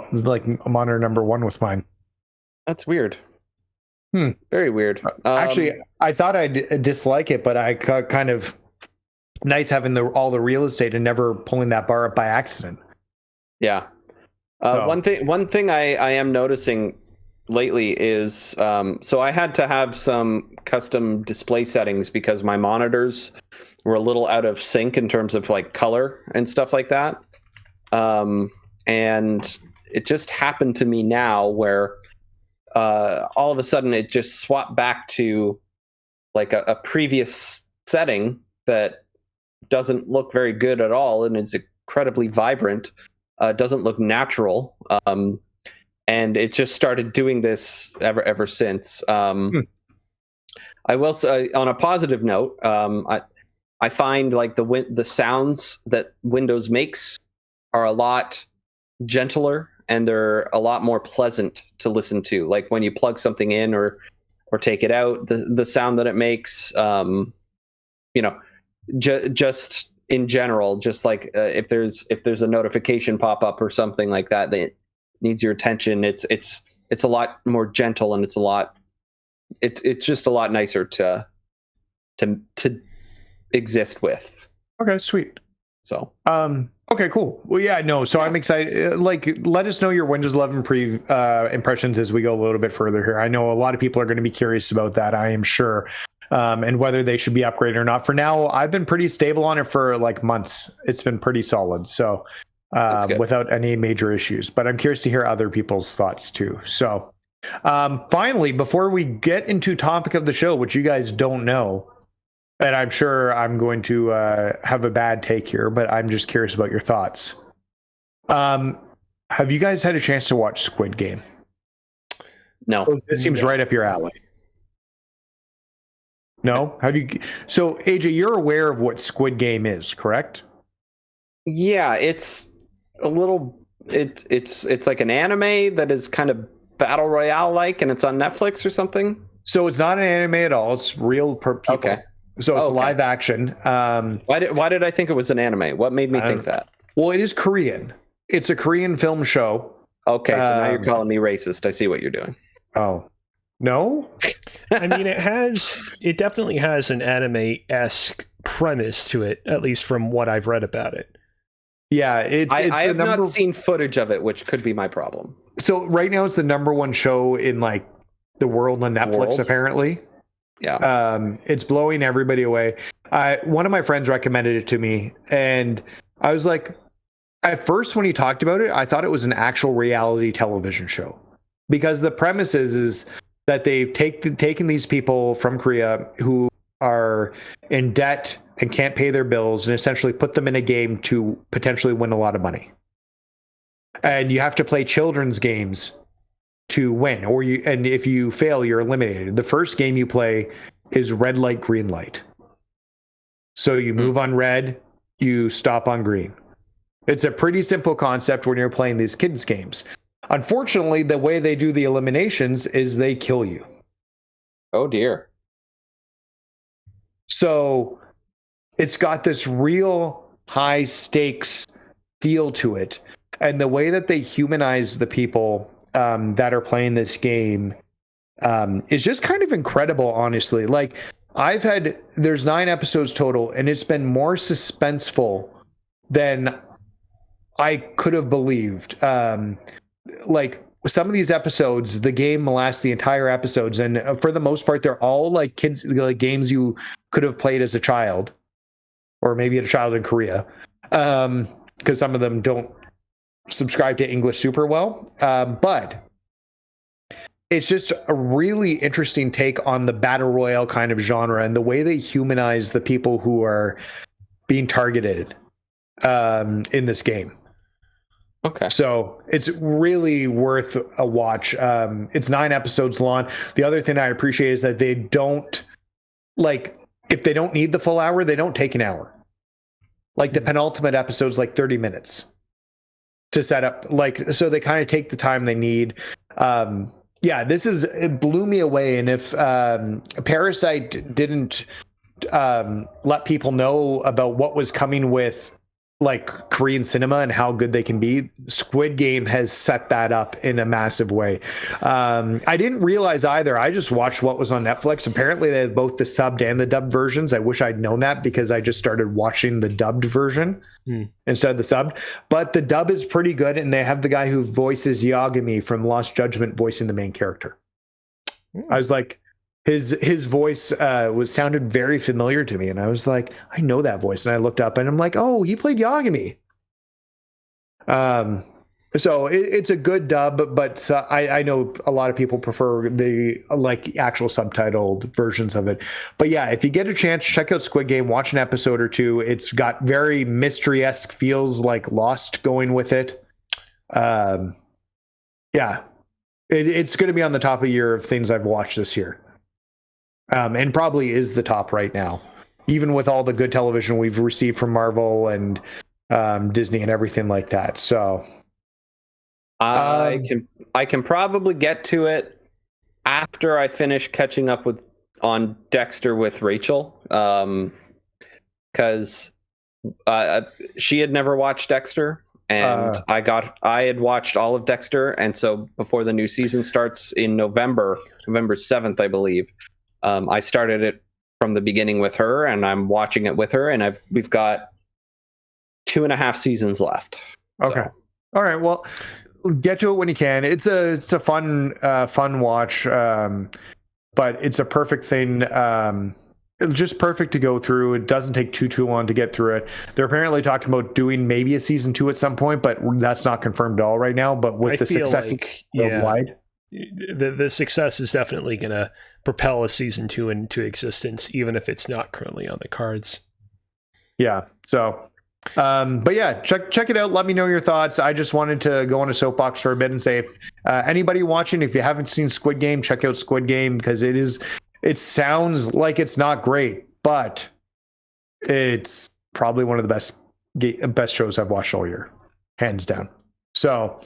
monitor number one with mine. That's weird. Very weird. Actually, I thought I'd dislike it, but I kind of nice having all the real estate and never pulling that bar up by accident. Yeah. One thing I am noticing lately is so I had to have some custom display settings because my monitors were a little out of sync in terms of like color and stuff like that. And it just happened to me now where all of a sudden it just swapped back to like a previous setting that doesn't look very good at all, and it's incredibly vibrant. Doesn't look natural, and it just started doing this ever since. I will say, on a positive note, I find like the sounds that Windows makes are a lot gentler, and they're a lot more pleasant to listen to. Like when you plug something in or take it out, the sound that it makes, just in general, just like if there's a notification pop up or something like that that needs your attention, it's a lot more gentle, and it's just a lot nicer to exist with. Okay, sweet. So okay, cool. Well, yeah, no, so I'm excited. Like, let us know your Windows 11 impressions as we go a little bit further here. I know a lot of people are going to be curious about that, I am sure, and whether they should be upgraded or not. For now, I've been pretty stable on it for like months. It's been pretty solid, so without any major issues. But I'm curious to hear other people's thoughts too. So finally, before we get into topic of the show, which you guys don't know, and I'm sure I'm going to have a bad take here, but I'm just curious about your thoughts. Have you guys had a chance to watch Squid Game? No. This seems right up your alley. No? So, AJ, you're aware of what Squid Game is, correct? Yeah, it's a little. It's like an anime that is kind of battle royale like, and it's on Netflix or something. So it's not an anime at all. It's real people. Okay. So it's live action. Why did I think it was an anime? What made me think that? Well, it is Korean. It's a Korean film show. Okay, so now you're calling me racist. I see what you're doing. Oh, no? I mean, it definitely has an anime-esque premise to it, at least from what I've read about it. Yeah, I have not seen footage of it, which could be my problem. So right now it's the #1 show in like the world on Netflix, apparently. Yeah. It's blowing everybody away. One of my friends recommended it to me, and I was like, at first when he talked about it, I thought it was an actual reality television show, because the premise is that they've taken these people from Korea who are in debt and can't pay their bills, and essentially put them in a game to potentially win a lot of money. And you have to play children's games to win, and if you fail, you're eliminated. The first game you play is red light, green light. So you move on red, you stop on green. It's a pretty simple concept when you're playing these kids games. Unfortunately, the way they do the eliminations is they kill you. Oh dear. So it's got this real high stakes feel to it, and the way that they humanize the people that are playing this game is just kind of incredible, honestly. Like, there's 9 episodes total, and it's been more suspenseful than I could have believed. Like, some of these episodes, the game lasts the entire episodes, and for the most part, they're all like kids, like games you could have played as a child, or maybe a child in Korea, because some of them don't subscribe to English super well, but it's just a really interesting take on the battle royale kind of genre, and the way they humanize the people who are being targeted in this game. Okay. So it's really worth a watch. It's 9 episodes long. The other thing I appreciate is that they don't, like, if they don't need the full hour, they don't take an hour. Like the penultimate episode's like 30 minutes to set up. Like, so they kind of take the time they need. It blew me away. And if Parasite didn't let people know about what was coming with like Korean cinema and how good they can be, Squid Game has set that up in a massive way. I didn't realize either. I just watched what was on Netflix. Apparently they had both the subbed and the dubbed versions. I wish I'd known that, because I just started watching the dubbed version instead of the subbed. But the dub is pretty good, and they have the guy who voices Yagami from Lost Judgment voicing the main character. I was like, his voice sounded very familiar to me, and I was like, I know that voice. And I looked up and I'm like, oh, he played Yagami. So it's a good dub, but I know a lot of people prefer the like actual subtitled versions of it. But yeah, if you get a chance, check out Squid Game, watch an episode or two. It's got very mystery-esque feels, like Lost going with it. Yeah, it's going to be on the top of year of things I've watched this year, and probably is the top right now, even with all the good television we've received from Marvel and Disney and everything like that. So I can probably get to it after I finish catching up on Dexter with Rachel, because she had never watched Dexter. And I had watched all of Dexter, and so before the new season starts in November 7th, I believe, I started it from the beginning with her, and I'm watching it with her, and we've got 2.5 seasons left. Okay, all right. Well, get to it when you can. It's a fun watch, but it's a perfect thing. It's just perfect to go through. It doesn't take too long to get through it. They're apparently talking about doing maybe a season 2 at some point, but that's not confirmed at all right now. But with the success worldwide, the success is definitely going to propel a season 2 into existence, even if it's not currently on the cards. Yeah. So, but yeah, check it out. Let me know your thoughts. I just wanted to go on a soapbox for a bit and say, if anybody watching, if you haven't seen Squid Game, check out Squid Game, because it sounds like it's not great, but it's probably one of the best shows I've watched all year, hands down. So,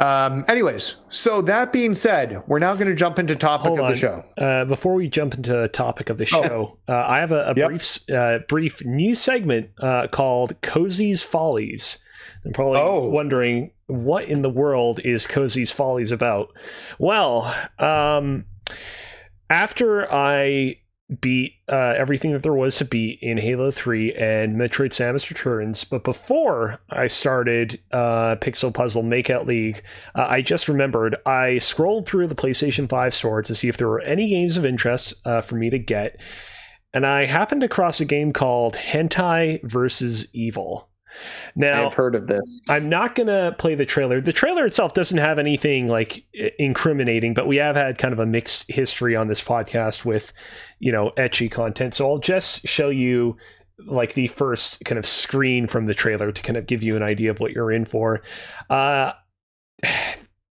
anyways, so that being said, we're now going to jump into topic of the show. Before we jump into topic of the show, I have a brief news segment called Cozy's Follies. I'm probably wondering, what in the world is Cozy's Follies about? Well, after I beat everything that there was to beat in Halo 3 and Metroid Samus Returns, but before I started Pixel Puzzle Makeout League, I just remembered I scrolled through the PlayStation 5 store to see if there were any games of interest for me to get, and I happened across a game called Hentai vs. Evil. Now, I've heard of this. I'm not going to play the trailer. The trailer itself doesn't have anything like incriminating, but we have had kind of a mixed history on this podcast with, ecchi content. So I'll just show you like the first kind of screen from the trailer to kind of give you an idea of what you're in for. I'm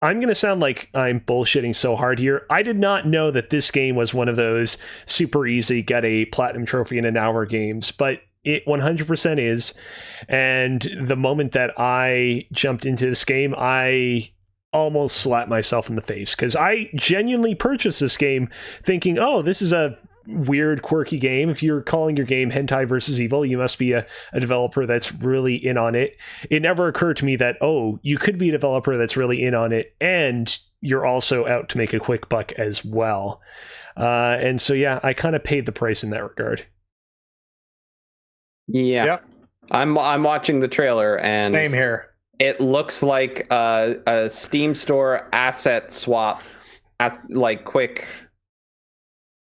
going to sound like I'm bullshitting so hard here. I did not know that this game was one of those super easy, get a platinum trophy in an hour games, but it 100% is. And the moment that I jumped into this game, I almost slapped myself in the face, because I genuinely purchased this game thinking, oh, this is a weird, quirky game. If you're calling your game Hentai vs. Evil, you must be a developer that's really in on it. It never occurred to me that, you could be a developer that's really in on it, and you're also out to make a quick buck as well. And so, yeah, I kind of paid the price in that regard. Yeah. Yep. I'm watching the trailer, and same here. It looks like a Steam store asset swap, like quick.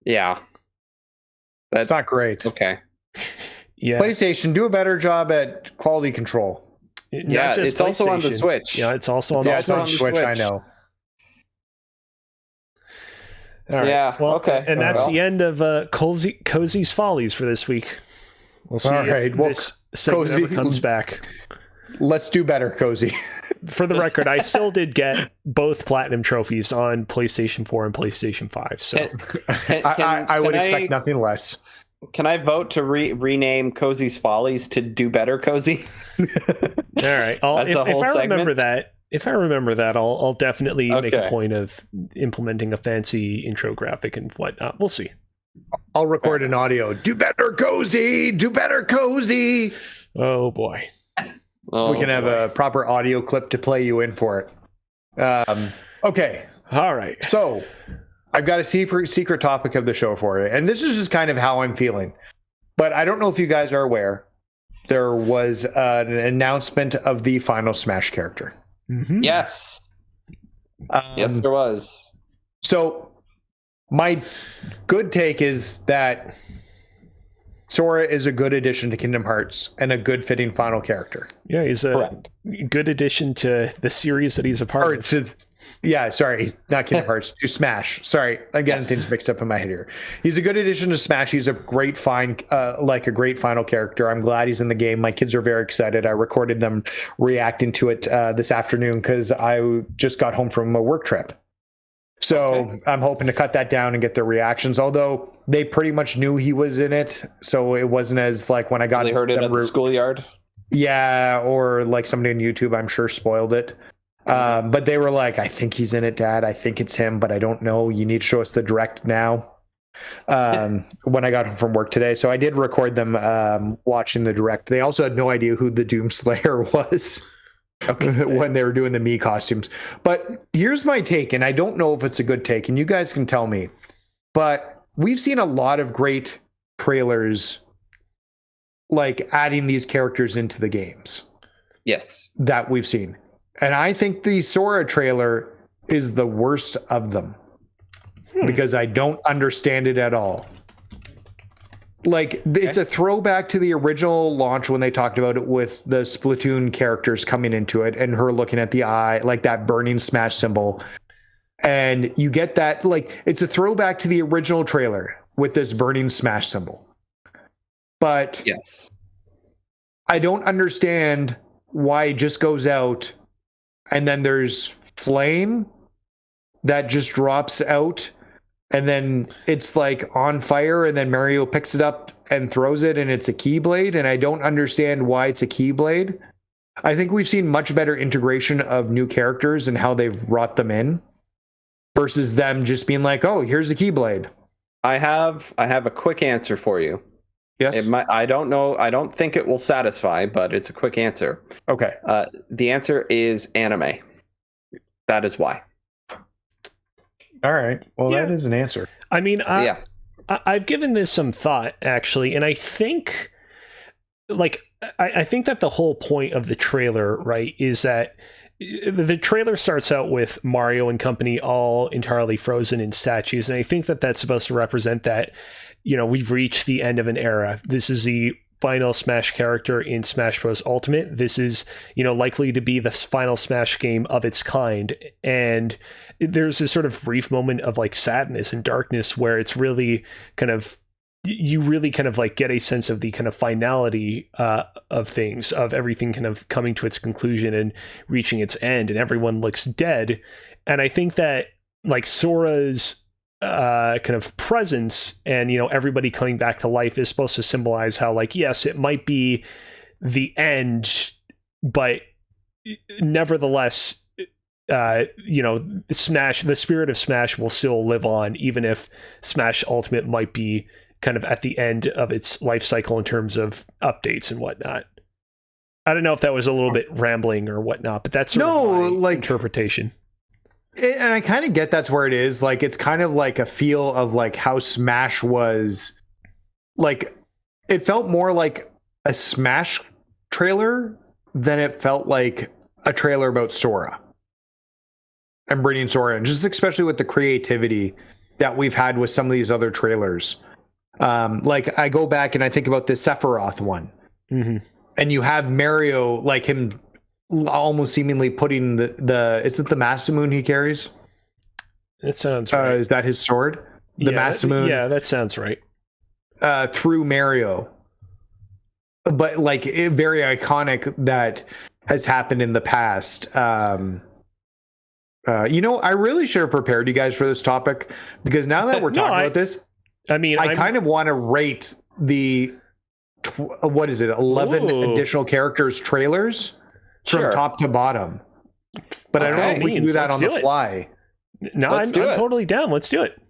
Yeah. That's not great. Okay. Yeah. PlayStation, do a better job at quality control. It's also on the Switch. Yeah, it's also on the Switch. I know. All right. Yeah. Well, okay. And that's the end of Cozy's Follies for this week. We'll see if this segment ever comes back. Let's do better, Cozy. For the record, I still did get both platinum trophies on PlayStation 4 and PlayStation 5. So I would expect nothing less. Can I vote to rename Cozy's Follies to Do Better, Cozy? All right. If I remember that, I'll definitely make a point of implementing a fancy intro graphic and whatnot. We'll see. I'll record an audio. Do better, Cozy. Do better, Cozy. Oh boy. We can have a proper audio clip to play you in for it. Okay. All right. So I've got a secret topic of the show for you. And this is just kind of how I'm feeling. But I don't know if you guys are aware. There was an announcement of the final Smash character. Mm-hmm. Yes. Yes, there was. So my good take is that Sora is a good addition to Kingdom Hearts and a good fitting final character. Yeah, he's a good addition to the series that he's a part of. Sorry, not Kingdom Hearts, to Smash. Sorry, I'm getting things mixed up in my head here. He's a good addition to Smash. He's a great a great final character. I'm glad he's in the game. My kids are very excited. I recorded them reacting to it this afternoon because I just got home from a work trip. So I'm hoping to cut that down and get their reactions, although they pretty much knew he was in it. So it wasn't as like when I got... They heard it at the schoolyard? Yeah, or like somebody on YouTube, I'm sure, spoiled it. But they were like, I think he's in it, Dad. I think it's him, but I don't know. You need to show us the direct now. When I got home from work today. So I did record them watching the direct. They also had no idea who the Doomslayer was. When they were doing the Mii costumes. But here's my take, and I don't know if it's a good take, and you guys can tell me. But we've seen a lot of great trailers like adding these characters into the games. Yes. That we've seen. And I think the Sora trailer is the worst of them. Because I don't understand it at all. Like, it's a throwback to the original launch when they talked about it with the Splatoon characters coming into it and her looking at the eye, like that burning Smash symbol. And you get that, like, it's a throwback to the original trailer with this burning Smash symbol. But yes, I don't understand why it just goes out and then there's flame that just drops out. And then it's like on fire, and then Mario picks it up and throws it, and it's a Keyblade. And I don't understand why it's a Keyblade. I think we've seen much better integration of new characters and how they've brought them in versus them just being like, oh, here's the Keyblade. I have a quick answer for you. Yes. I don't know. I don't think it will satisfy, but it's a quick answer. Okay. The answer is anime. That is why. All right. Well, that is an answer. I mean, I've given this some thought, actually, and I think, like, I think that the whole point of the trailer, right, is that the trailer starts out with Mario and company all entirely frozen in statues, and I think that that's supposed to represent that, you know, we've reached the end of an era. This is the final Smash character in Smash Bros. Ultimate. This is, you know, likely to be the final Smash game of its kind, and there's this sort of brief moment of like sadness and darkness where it's really kind of, you really kind of like get a sense of the kind of finality of things, of everything kind of coming to its conclusion and reaching its end, and everyone looks dead. And I think that like Sora's kind of presence and, you know, everybody coming back to life is supposed to symbolize how, like, yes, it might be the end, but nevertheless, you know, Smash, the spirit of Smash will still live on, even if Smash Ultimate might be kind of at the end of its life cycle in terms of updates and whatnot. I don't know if that was a little bit rambling or whatnot, but that's sort of my interpretation. And I kind of get that's where it is. Like, it's kind of like a feel of like how Smash was. Like, it felt more like a Smash trailer than it felt like a trailer about Sora and bringing Sora in, just especially with the creativity that we've had with some of these other trailers. Like, I go back and I think about the Sephiroth one, and you have Mario, like him almost seemingly putting the is it the Masamune he carries? It sounds right. Is that his sword? The Masamune? Yeah, that sounds right. Through Mario. But like, very iconic that has happened in the past. You know, I really should have prepared you guys for this topic, because now that we're talking about this, I mean, I kind of want to rate the what is it, 11 additional characters trailers from top to bottom. But I don't know if we can do that on the fly. No, I'm totally down. Let's do it.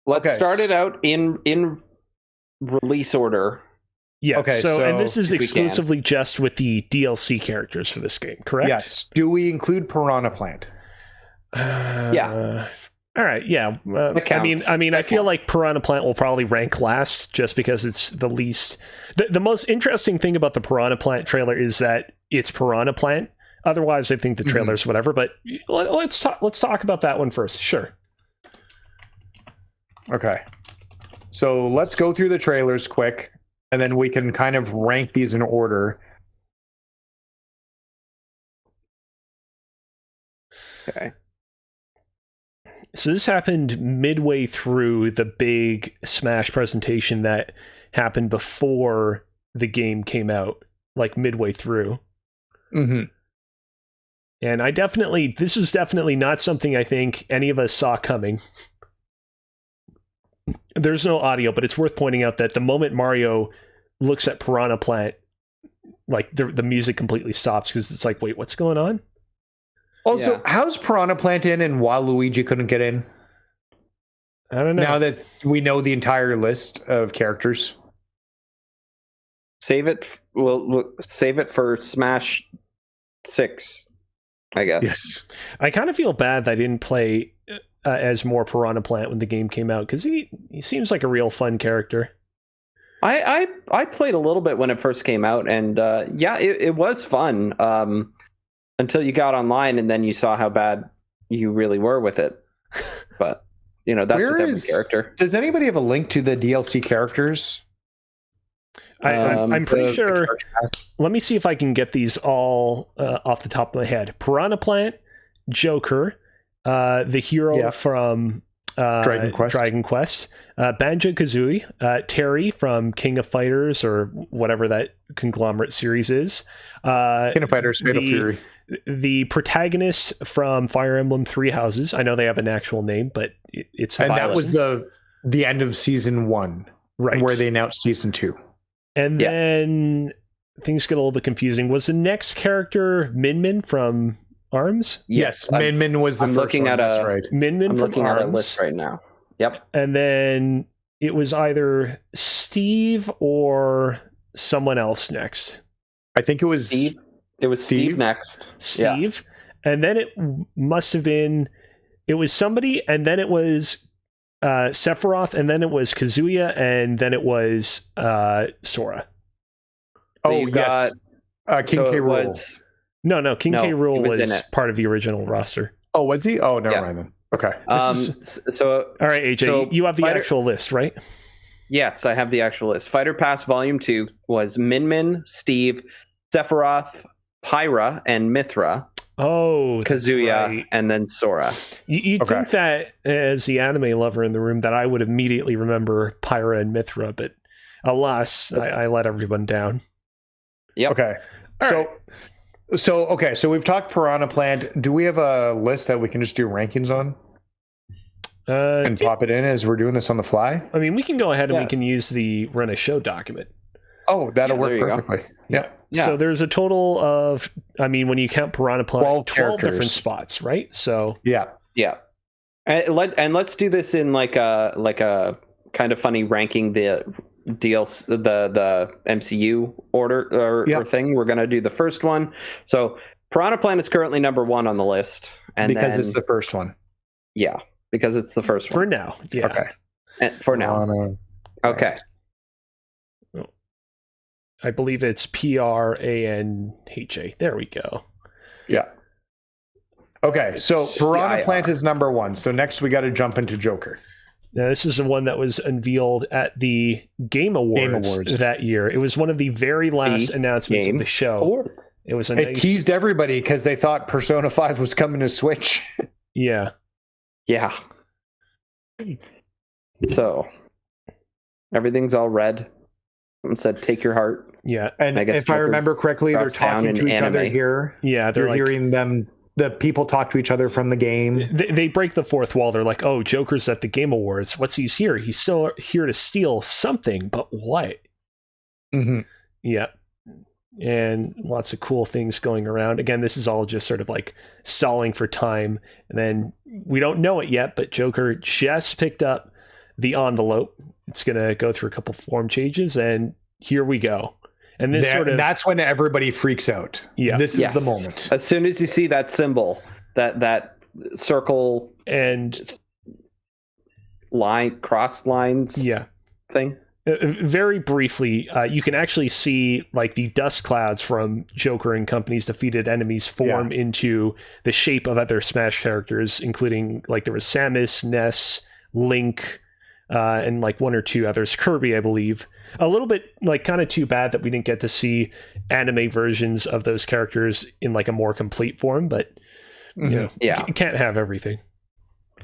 Let's start it out in release order. Yeah. Okay. So and this is exclusively just with the DLC characters for this game, correct? Yes. Do we include Piranha Plant? Yeah. All right. Yeah. I mean, I feel like Piranha Plant will probably rank last, just because it's the least. The most interesting thing about the Piranha Plant trailer is that it's Piranha Plant. Otherwise, I think the trailer's whatever. But let's talk about that one first. Sure. Okay. So let's go through the trailers quick. and then we can kind of rank these in order. Okay. So this happened midway through the big Smash presentation that happened before the game came out, like midway through. Mm-hmm. And this is definitely not something I think any of us saw coming. There's no audio, but it's worth pointing out that the moment Mario looks at Piranha Plant, like the music completely stops because it's like, wait, what's going on? Also, how's Piranha Plant in and Waluigi couldn't get in? I don't know. Now that we know the entire list of characters. Save it. We'll save it for Smash 6, I guess. Yes. I kind of feel bad that I didn't play as more Piranha Plant when the game came out, because he seems like a real fun character. I played a little bit when it first came out, and it was fun until you got online and then you saw how bad you really were with it. But that's with every character. Does anybody have a link to the DLC characters? I'm pretty sure. Let me see if I can get these all off the top of my head. Piranha Plant, Joker, the hero from Dragon Quest, Banjo-Kazooie, Terry from King of Fighters or whatever that conglomerate series is. King of Fighters, Fatal Fury. The protagonist from Fire Emblem Three Houses. I know they have an actual name, but it's and that was the end of season 1, right? Where they announced season 2. And then things get a little bit confusing. Was the next character Midman from ARMS? Yes, Midman was the first looking one. At that's right. Midman from looking ARMS. at a list right now. Yep. And then it was either Steve or someone else next. I think it was Steve. It was Steve next. Steve. Yeah. And then it must have been, it was somebody, and then it was Sephiroth, and then it was Kazuya, and then it was Sora. Oh, yes. King K. Rool. No, King K. Rool was part of the original roster. Oh, was he? Oh, never mind then. Okay. All right, AJ, so you have the actual list, right? Yes, I have the actual list. Fighter Pass Volume 2 was Midman, Steve, Sephiroth, Pyra, and Mithra. Oh, Kazuya, right. And then Sora. You'd think that, as the anime lover in the room, that I would immediately remember Pyra and Mithra, but alas, I let everyone down. Yep. Okay. So we've talked Piranha Plant. Do we have a list that we can just do rankings on? And pop it in as we're doing this on the fly? I mean, we can go ahead and we can use the Run a Show document. Oh, that'll work perfectly. Yeah. So there's a total of, I mean, when you count Piranha Plant, 12 different spots, right? So yeah. And let's do this in like a kind of funny ranking the deals, the MCU order or thing. We're gonna do the first one. So Piranha Plant is currently number 1 on the list, and because it's the first one. Yeah, because it's the first one for now. Yeah. Okay. And for now. Okay. I believe it's Pranha. There we go. Yeah. Okay, so Piranha Plant is number 1. So next we got to jump into Joker. Now, this is the one that was unveiled at the Game Awards that year. It was one of the very last announcements of the show. Awards. It was It teased everybody because they thought Persona 5 was coming to Switch. Yeah. So everything's all red. Someone said, "Take your heart." Yeah, and if I remember correctly, they're talking to each other here. Yeah, they're hearing them. The people talk to each other from the game. They break the fourth wall. They're like, "Oh, Joker's at the Game Awards. What's he's here? He's still here to steal something, but what?" Mm-hmm. Yeah, and lots of cool things going around. Again, this is all just sort of like stalling for time, and then we don't know it yet, but Joker just picked up the envelope. It's gonna go through a couple form changes, and here we go. And this that's when everybody freaks out. Yeah. This is the moment. As soon as you see that symbol, that circle and cross lines thing. Very briefly, you can actually see like the dust clouds from Joker and company's defeated enemies form into the shape of other Smash characters, including like there was Samus, Ness, Link, and like one or two others. Kirby, I believe. A little bit like kind of too bad that we didn't get to see anime versions of those characters in like a more complete form, but you know, can't have everything.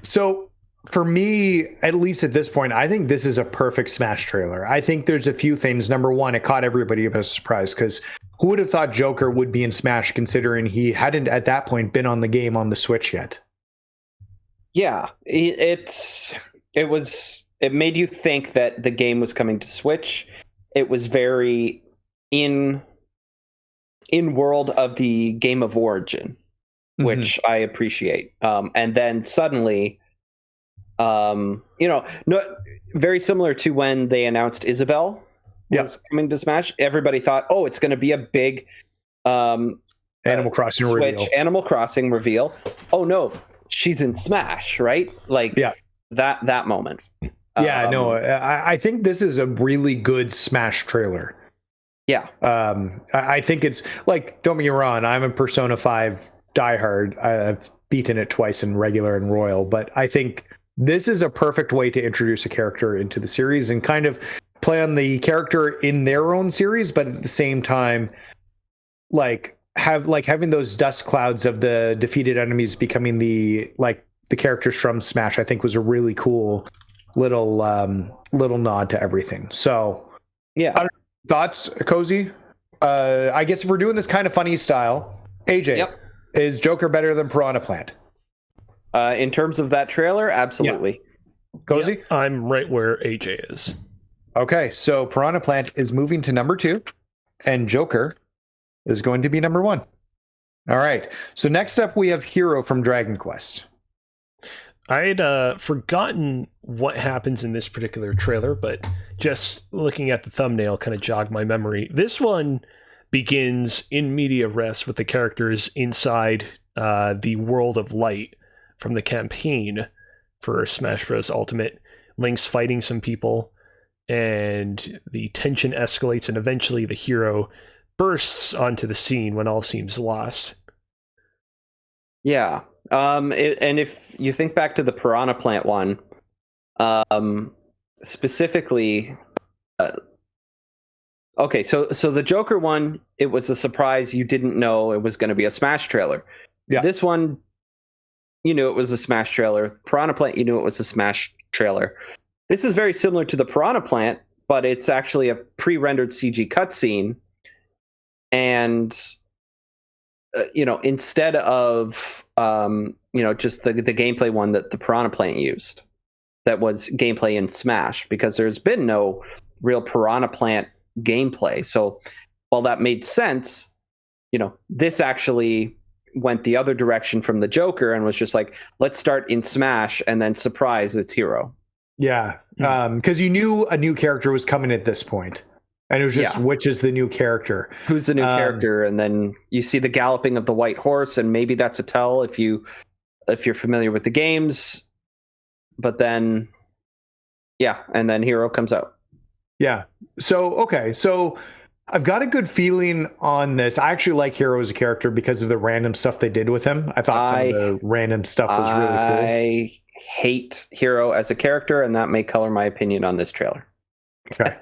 So for me, at least at this point, I think this is a perfect Smash trailer. I think there's a few things. Number one, it caught everybody by surprise because who would have thought Joker would be in Smash considering he hadn't at that point been on the game on the Switch yet? Yeah, it made you think that the game was coming to Switch. It was very in world of the game of origin, which I appreciate. And then suddenly, very similar to when they announced Isabelle was coming to Smash. Everybody thought, oh, it's going to be a big Animal Crossing Switch reveal. Animal Crossing reveal. Oh no, she's in Smash, right? Like that moment. I think this is a really good Smash trailer. Yeah. I think it's like, don't get me wrong, I'm a Persona 5 diehard. I've beaten it twice in regular and royal, but I think this is a perfect way to introduce a character into the series and kind of play on the character in their own series, but at the same time, having those dust clouds of the defeated enemies becoming the characters from Smash, I think was a really cool little nod to everything. So yeah, thoughts, Cozy? I guess if we're doing this kind of funny style, AJ, is Joker better than Piranha Plant? In terms of that trailer, absolutely. Yeah. Cozy? Yeah, I'm right where AJ is. Okay, so Piranha Plant is moving to number 2, and Joker is going to be number 1. All right, so next up we have Hero from Dragon Quest. I'd forgotten what happens in this particular trailer, but just looking at the thumbnail kind of jogged my memory. This one begins in media res with the characters inside the world of light from the campaign for Smash Bros. Ultimate. Link's fighting some people, and the tension escalates, and eventually the hero bursts onto the scene when all seems lost. Yeah. And if you think back to the Piranha Plant one, specifically, okay, so the Joker one, it was a surprise. You didn't know it was going to be a Smash trailer. Yeah. This one, you knew it was a Smash trailer. Piranha Plant, you knew it was a Smash trailer. This is very similar to the Piranha Plant, but it's actually a pre-rendered CG cutscene. And instead of just the gameplay one that the Piranha Plant used, that was gameplay in Smash, because there's been no real Piranha Plant gameplay. So while that made sense, this actually went the other direction from the Joker and was just like, let's start in Smash and then surprise, it's Hero. Yeah, because you knew a new character was coming at this point. And it was just, which is the new character? Who's the new character? And then you see the galloping of the white horse, and maybe that's a tell if you're familiar with the games. But then, and then Hero comes out. Yeah. So, okay. So I've got a good feeling on this. I actually like Hero as a character because of the random stuff they did with him. I thought some of the random stuff was really cool. I hate Hero as a character, and that may color my opinion on this trailer. Okay.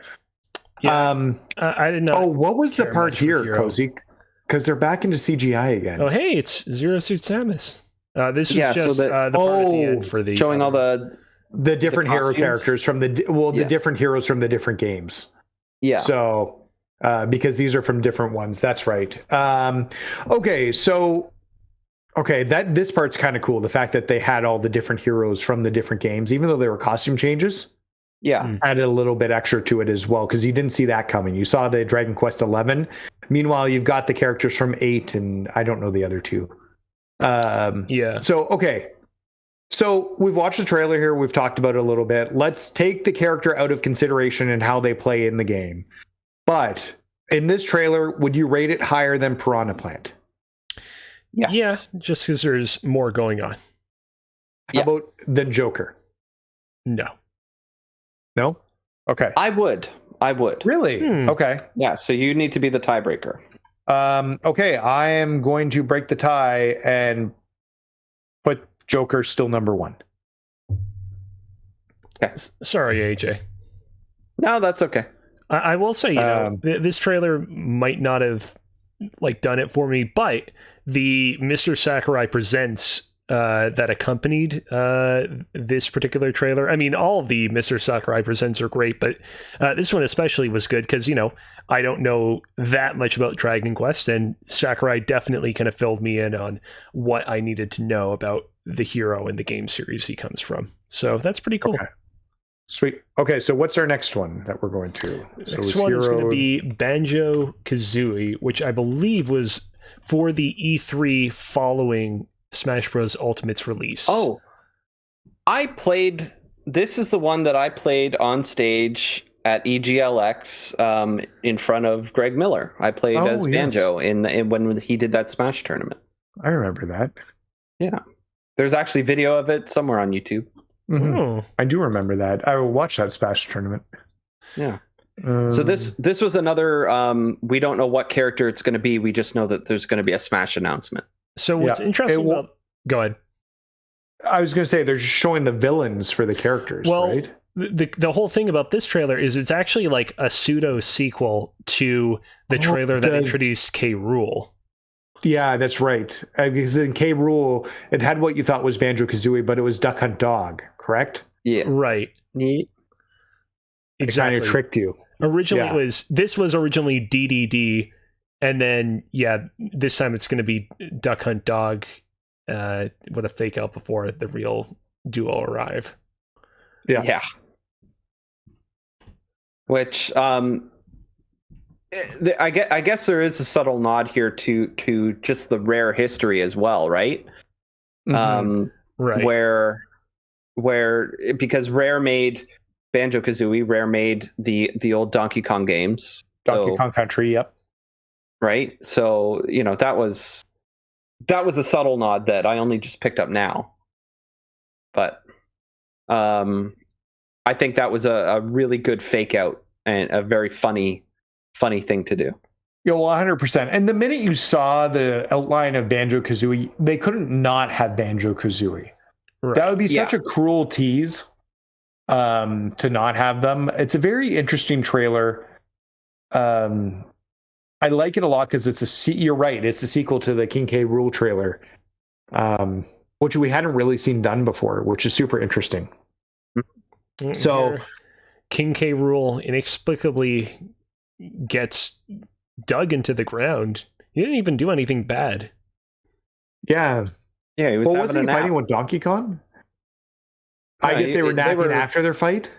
Yeah, I didn't know. Oh, what was the part here, Cozy? Because they're back into CGI again. Oh, hey, it's Zero Suit Samus. This is just the part at the end for the showing all the different hero characters from the different heroes from the different games. Yeah. So because these are from different ones. That's right. Okay, so this part's kind of cool. The fact that they had all the different heroes from the different games, even though they were costume changes. Yeah, added a little bit extra to it as well, because you didn't see that coming. You saw the Dragon Quest 11. Meanwhile, you've got the characters from 8, and I don't know the other 2. So, okay. So we've watched the trailer here. We've talked about it a little bit. Let's take the character out of consideration and how they play in the game. But in this trailer, would you rate it higher than Piranha Plant? Yes. Yeah, just because there's more going on. How about than Joker? No. No? Okay. I would. Really? Okay. Yeah, so you need to be the tiebreaker. Okay, I am going to break the tie and put Joker still number 1. Sorry, AJ. No, that's okay. I will say, this trailer might not have done it for me, but the Mr. Sakurai Presents that accompanied this particular trailer. I mean, all of the Mr. Sakurai Presents are great, but this one especially was good because, I don't know that much about Dragon Quest, and Sakurai definitely kind of filled me in on what I needed to know about the hero and the game series he comes from. So that's pretty cool. Okay. Sweet. Okay, so what's our next one that we're going to? Next one is going to be Banjo-Kazooie, which I believe was for the E3 following Smash Bros. Ultimate's release. Oh, this is the one that I played on stage at EGLX in front of Greg Miller. I played as Banjo in when he did that Smash tournament. I remember that. Yeah. There's actually video of it somewhere on YouTube. Mm-hmm. Oh. I do remember that. I will watch that Smash tournament. Yeah. So this was another we don't know what character it's going to be. We just know that there's going to be a Smash announcement. So what's interesting about... Go ahead. I was going to say they're showing the villains for the characters, right? The whole thing about this trailer is it's actually like a pseudo sequel to the trailer that introduced K. Rool. Yeah, that's right. Because in K. Rool, it had what you thought was Banjo-Kazooie, but it was Duck Hunt Dog, correct? Yeah. Right. Yeah. Exactly. It kind of tricked you. Originally, this was originally DDD, and then this time it's going to be Duck Hunt Dog with a fake out before the real duo arrive. Yeah. Which I guess there is a subtle nod here to just the Rare history as well, right? Mm-hmm. Right. Where because Rare made Banjo-Kazooie, Rare made the old Donkey Kong games. Donkey Kong Country, yep. Right? So, that was a subtle nod that I only just picked up now. But I think that was a really good fake out and a very funny thing to do. Yeah, well, 100%. And the minute you saw the outline of Banjo-Kazooie, they couldn't not have Banjo-Kazooie. Right. That would be such a cruel tease to not have them. It's a very interesting trailer. I like it a lot because you're right, it's a sequel to the King K. Rool trailer, which we hadn't really seen done before, which is super interesting. So King K. Rool inexplicably gets dug into the ground. He didn't even do anything bad. Yeah. Yeah, he was wasn't he fighting with Donkey Kong? I guess they were napping after their fight?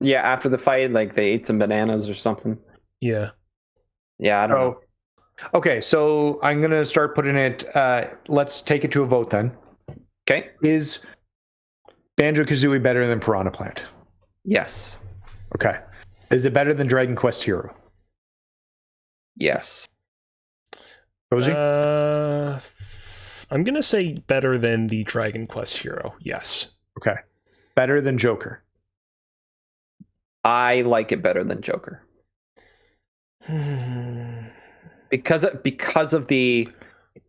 Yeah, after the fight, they ate some bananas or something. Yeah. Yeah, I don't know. Okay, so I'm going to start putting it... let's take it to a vote then. Okay. Is Banjo-Kazooie better than Piranha Plant? Yes. Okay. Is it better than Dragon Quest Hero? Yes. Cozy? I'm going to say better than the Dragon Quest Hero. Yes. Okay. Better than Joker? I like it better than Joker. because of the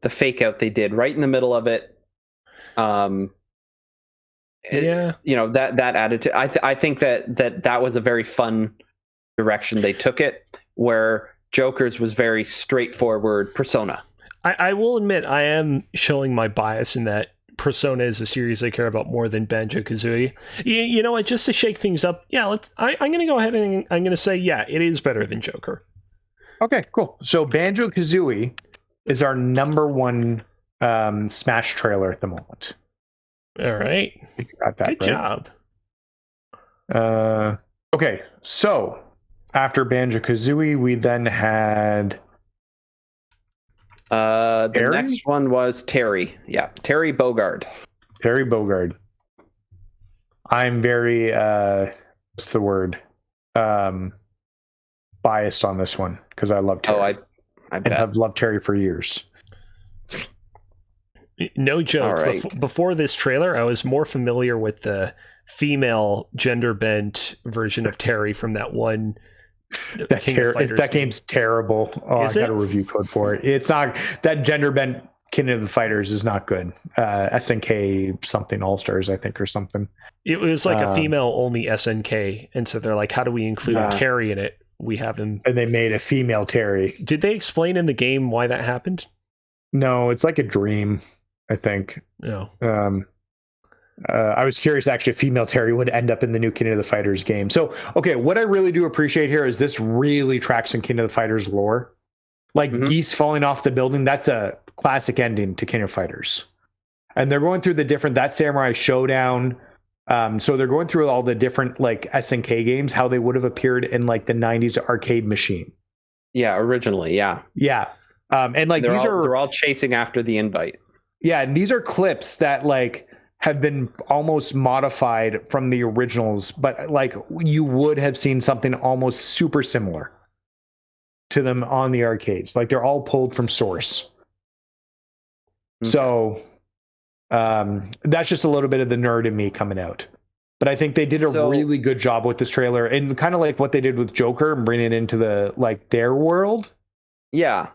fake out they did right in the middle of it. That added to. I think that was a very fun direction they took it, where Joker's was very straightforward Persona. I will admit I am showing my bias in that Persona is a series I care about more than Banjo-Kazooie. You know what? Just to shake things up, I'm going to go ahead and I'm going to say, it is better than Joker. Okay, cool. So Banjo-Kazooie is our number one Smash trailer at the moment. All right. You got that Good job. Okay, so after Banjo-Kazooie, we then had... the next one was Terry. Yeah, Terry Bogard. Terry Bogard. I'm very what's the word? Biased on this one because I love Terry. I bet. I've loved Terry for years. No joke. Right. Before this trailer, I was more familiar with the female gender bent version of Terry from that one. That game's terrible. Oh, I got a review code for it. It's not that gender bent King of the Fighters is not good. SNK something All Stars, I think, or something. It was like a female only SNK, and so they're like, how do we include Terry in it? We have him, and they made a female Terry. Did they explain in the game why that happened? No, it's like a dream, I think. No. I was curious, actually, if female Terry would end up in the new King of the Fighters game. So, okay, what I really do appreciate here is this really tracks in King of the Fighters lore. Like geese falling off the building, that's a classic ending to King of Fighters. And they're going through that Samurai Showdown. So they're going through all the different like SNK games, how they would have appeared in like the 90s arcade machine. Yeah, originally, yeah. Yeah. And like they're all chasing after the invite. Yeah, and these are clips that like have been almost modified from the originals, but like you would have seen something almost super similar to them on the arcades. Like they're all pulled from source. Okay. So that's just a little bit of the nerd in me coming out. But I think they did a really good job with this trailer, and kind of like what they did with Joker and bringing it into the like their world. Yeah,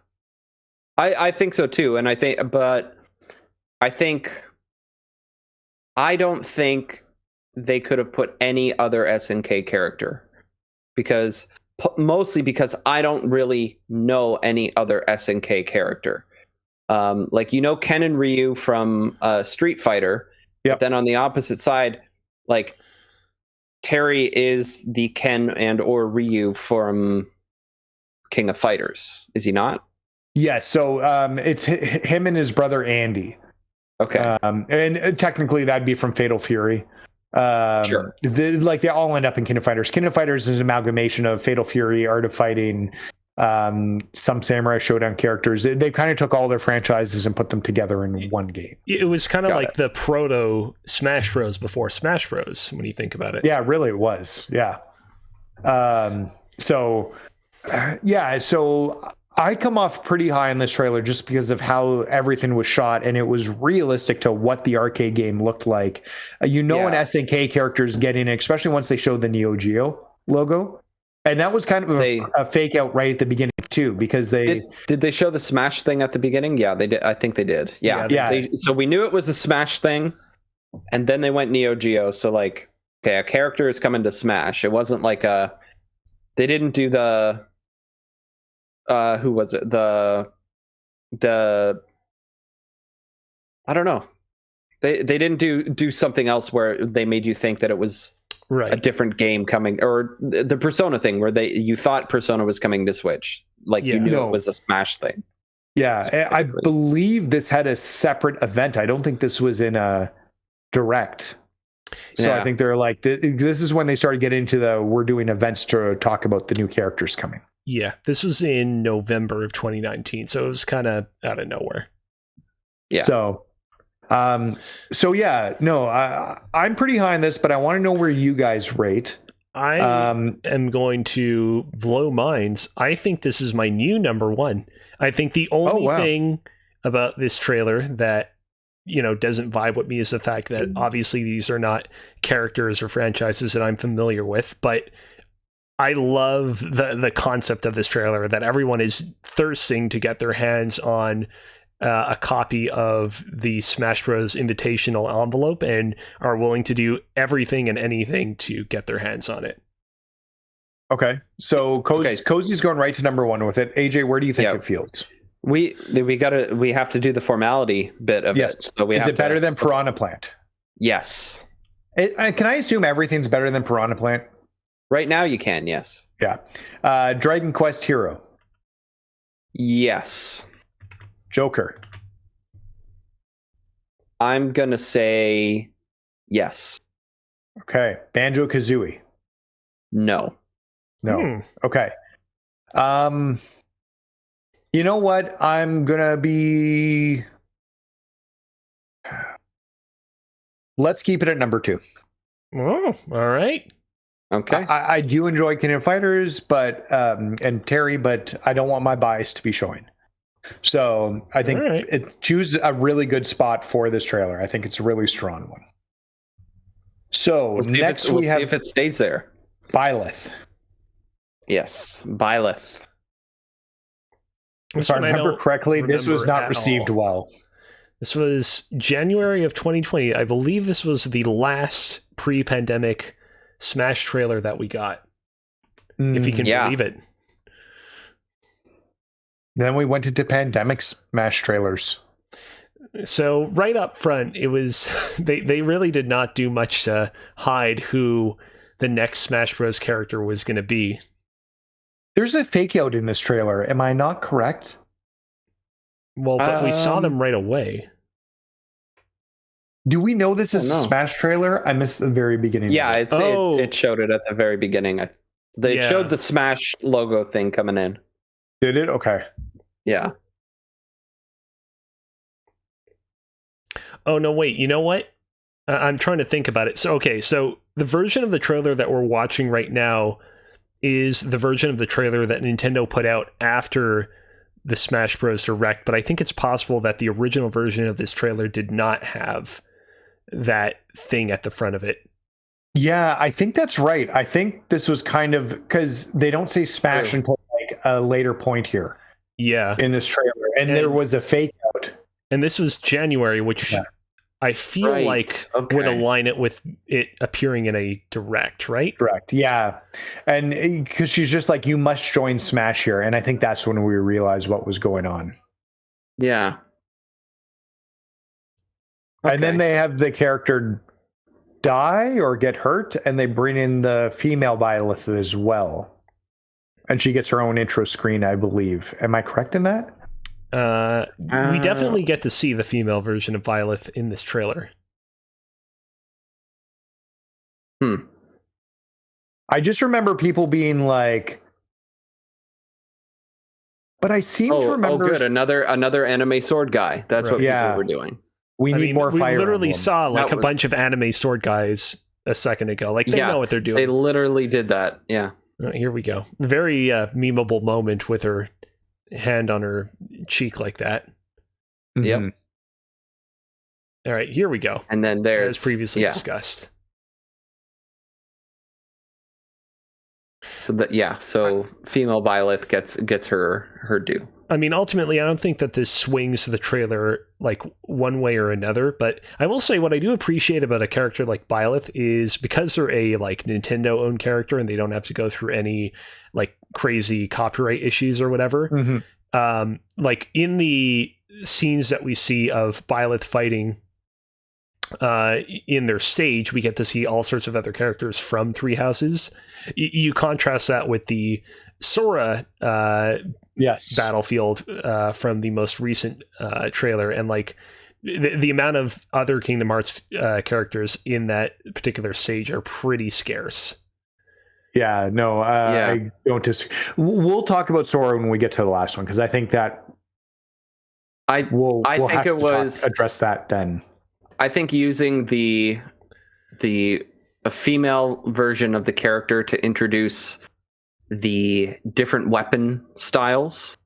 I think so too. And I don't think they could have put any other SNK character mostly because I don't really know any other SNK character. Like, Ken and Ryu from Street Fighter. Yep. But then on the opposite side, like Terry is the Ken and or Ryu from King of Fighters. Is he not? Yes. So it's him and his brother Andy. Okay. And technically that'd be from Fatal Fury. Sure. They all end up in King of Fighters. King of Fighters is an amalgamation of Fatal Fury, Art of Fighting, some Samurai Showdown characters. They kind of took all their franchises and put them together in one game. It was kind of like the proto Smash Bros before Smash Bros, when you think about it. Yeah, really it was. Yeah. So I come off pretty high on this trailer just because of how everything was shot, and it was realistic to what the arcade game looked like. An SNK character is getting it, especially once they showed the Neo Geo logo. And that was kind of a fake out right at the beginning too, because did they show the Smash thing at the beginning? Yeah, they did. I think they did. Yeah. So we knew it was a Smash thing, and then they went Neo Geo. So like, okay, a character is coming to Smash. It wasn't like they didn't do the who was it? The I don't know. They didn't do something else where they made you think that it was a different game coming, or the Persona thing where you thought Persona was coming to Switch. Like you knew it was a Smash thing. Yeah, I believe this had a separate event. I don't think this was in a direct. So I think they're like, this is when they started getting into we're doing events to talk about the new characters coming. Yeah, this was in November of 2019, so it was kind of out of nowhere. Yeah. I'm pretty high on this, but I want to know where you guys rate. I am going to blow minds. I think this is my new number one. I think the only thing about this trailer that doesn't vibe with me is the fact that obviously these are not characters or franchises that I'm familiar with, but I love the concept of this trailer, that everyone is thirsting to get their hands on a copy of the Smash Bros. Invitational envelope and are willing to do everything and anything to get their hands on it. Okay, so Cozy's going right to number one with it. AJ, where do you think it feels? We have to do the formality bit of it. So is it better than Piranha Plant? Yes. Can I assume everything's better than Piranha Plant? Right now you can, yes. Yeah. Dragon Quest Hero. Yes. Joker. I'm going to say yes. Okay. Banjo-Kazooie. No. Okay. You know what? I'm going to be... Let's keep it at number 2. Oh, all right. Okay. I do enjoy King of Fighters, but and Terry, but I don't want my bias to be showing. So I think choose a really good spot for this trailer. I think it's a really strong one. So next we'll we have see if it stays there. Byleth. Yes, Byleth. If I remember correctly, this was not received well. This was January of 2020. I believe this was the last pre-pandemic Smash trailer that we got. If you can believe it. Then we went into pandemic Smash trailers. So right up front, it was they really did not do much to hide who the next Smash Bros. Character was going to be. There's a fake out in this trailer. Am I not correct? Well, but we saw them right away. Do we know this is a Smash trailer? I missed the very beginning. Yeah, it showed it at the very beginning. They showed the Smash logo thing coming in. Did it? Okay. Yeah. Oh, no, wait. You know what? I'm trying to think about it. So the version of the trailer that we're watching right now is the version of the trailer that Nintendo put out after the Smash Bros. Direct, but I think it's possible that the original version of this trailer did not have that thing at the front of it. Yeah, I think that's right. I think this was kind of because they don't say Smash until like a later point here. Yeah. In this trailer. And there was a fake out. And this was January, which I feel like would align it with it appearing in a direct, right? Correct. Yeah. And because she's just like, you must join Smash here. And I think that's when we realized what was going on. Yeah. And then they have the character die or get hurt, and they bring in the female Byleth as well. And she gets her own intro screen, I believe. Am I correct in that? We definitely get to see the female version of Byleth in this trailer. I just remember people being like, but I seem to remember. Oh, good. Another anime sword guy. That's what people were doing. We need more Fire We literally Emblem. saw like a bunch of anime sword guys a second ago. Like they know what they're doing. They literally did that. Yeah. Here we go. Very memeable moment with her hand on her cheek like that. Yep. All right, here we go. And then there's, as previously discussed. So female Byleth gets her due. I mean, ultimately, I don't think that this swings the trailer like one way or another, but I will say what I do appreciate about a character like Byleth is because they're a like Nintendo-owned character and they don't have to go through any like crazy copyright issues or whatever. Like in the scenes that we see of Byleth fighting in their stage, we get to see all sorts of other characters from Three Houses. You contrast that with the Sora battlefield from the most recent trailer, and like the amount of other Kingdom Hearts characters in that particular stage are pretty scarce. I don't disagree. We'll talk about Sora when we get to the last one, because I think that we'll think it was address that then. I think using a female version of the character to introduce the different weapon styles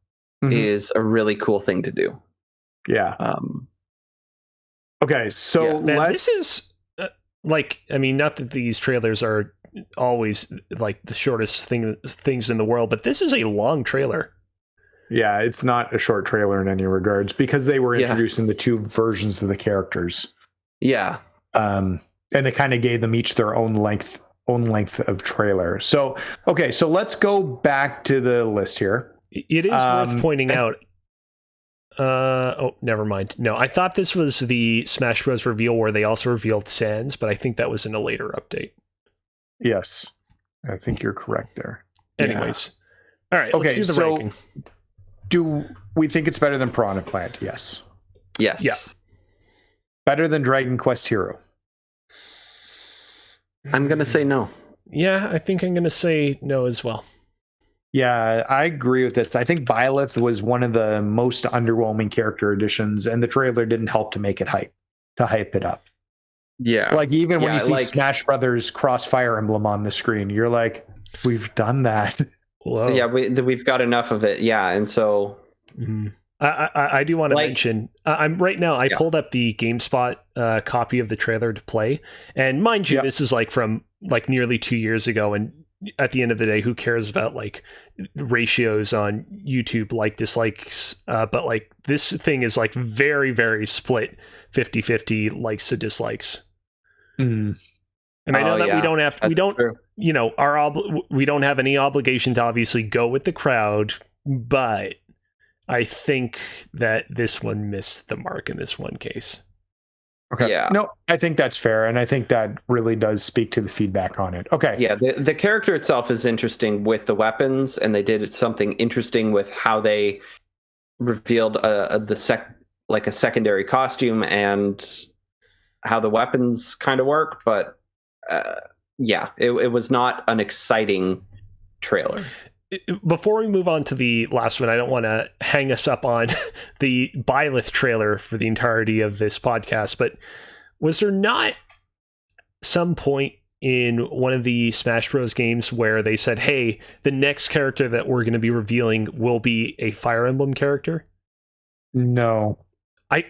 is a really cool thing to do. Yeah. Okay, so this is like, I mean, not that these trailers are always like the shortest things in the world, but this is a long trailer. Yeah, it's not a short trailer in any regards because they were introducing the two versions of the characters. Yeah. And they kind of gave them each their own length of trailer. So, okay, so let's go back to the list here. It is worth pointing out. Never mind. No, I thought this was the Smash Bros. Reveal where they also revealed Sans, but I think that was in a later update. Yes, I think you're correct there. Anyways. All right, let's do the ranking. Do we think it's better than Piranha Plant? Yes. Yes. Yeah. Better than Dragon Quest Hero? I'm going to say no. Yeah, I think I'm going to say no as well. Yeah, I agree with this. I think Byleth was one of the most underwhelming character additions, and the trailer didn't help to make it hype it up. Yeah. Like even when you see Smash Brothers Cross Fire Emblem on the screen, you're like, we've done that. Whoa. Yeah, we've got enough of it. Yeah, and so I do want to mention I'm right now. I pulled up the GameSpot copy of the trailer to play, and mind you, this is like from like nearly 2 years ago, and at the end of the day, who cares about like ratios on YouTube, like dislikes? But like this thing is like very, very split 50-50 likes to dislikes. Mm. And I know that yeah, we don't, true. you know, we don't have any obligation to obviously go with the crowd, but I think that this one missed the mark in this one case. Okay. Yeah. No, I think that's fair, and I think that really does speak to the feedback on it. Okay. Yeah, the character itself is interesting with the weapons, and they did something interesting with how they revealed like a secondary costume and how the weapons kind of work. But yeah, it was not an exciting trailer. Before we move on to the last one, I don't want to hang us up on the Byleth trailer for the entirety of this podcast, but was there not some point in one of the Smash Bros. Games where they said, hey, the next character that we're going to be revealing will be a Fire Emblem character? No. I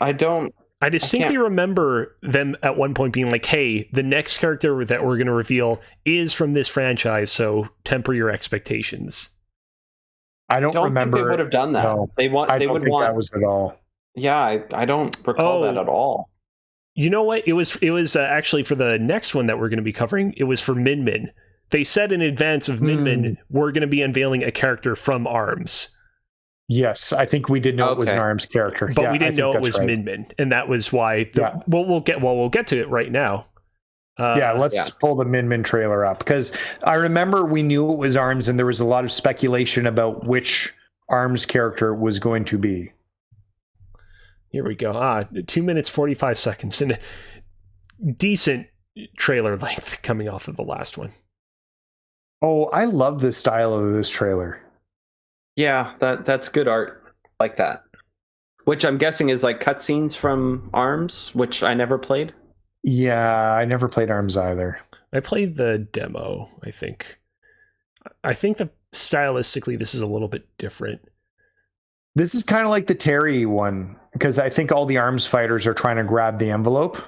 distinctly remember them at one point being like, hey, the next character that we're going to reveal is from this franchise, so temper your expectations. I don't remember. Think they would have done that. No, they want. I They don't would think want. that was at all. Yeah, I don't recall that at all. You know what? It was actually for the next one that we're going to be covering. It was for Midman. They said in advance of Midman, we're going to be unveiling a character from ARMS. Yes, I think we did know it was an ARMS character, but yeah, we didn't know it was right. Midman, and that was why. We'll get to it right now. Let's pull the Midman trailer up, because I remember we knew it was ARMS, and there was a lot of speculation about which ARMS character it was going to be. Here we go. 2 minutes 45 seconds, and decent trailer length coming off of the last one. Oh, I love the style of this trailer. Yeah, that's good art like that. Which I'm guessing is like cutscenes from ARMS, which I never played. Yeah, I never played ARMS either. I played the demo, I think. I think that stylistically this is a little bit different. This is kind of like the Terry one, because I think all the ARMS fighters are trying to grab the envelope.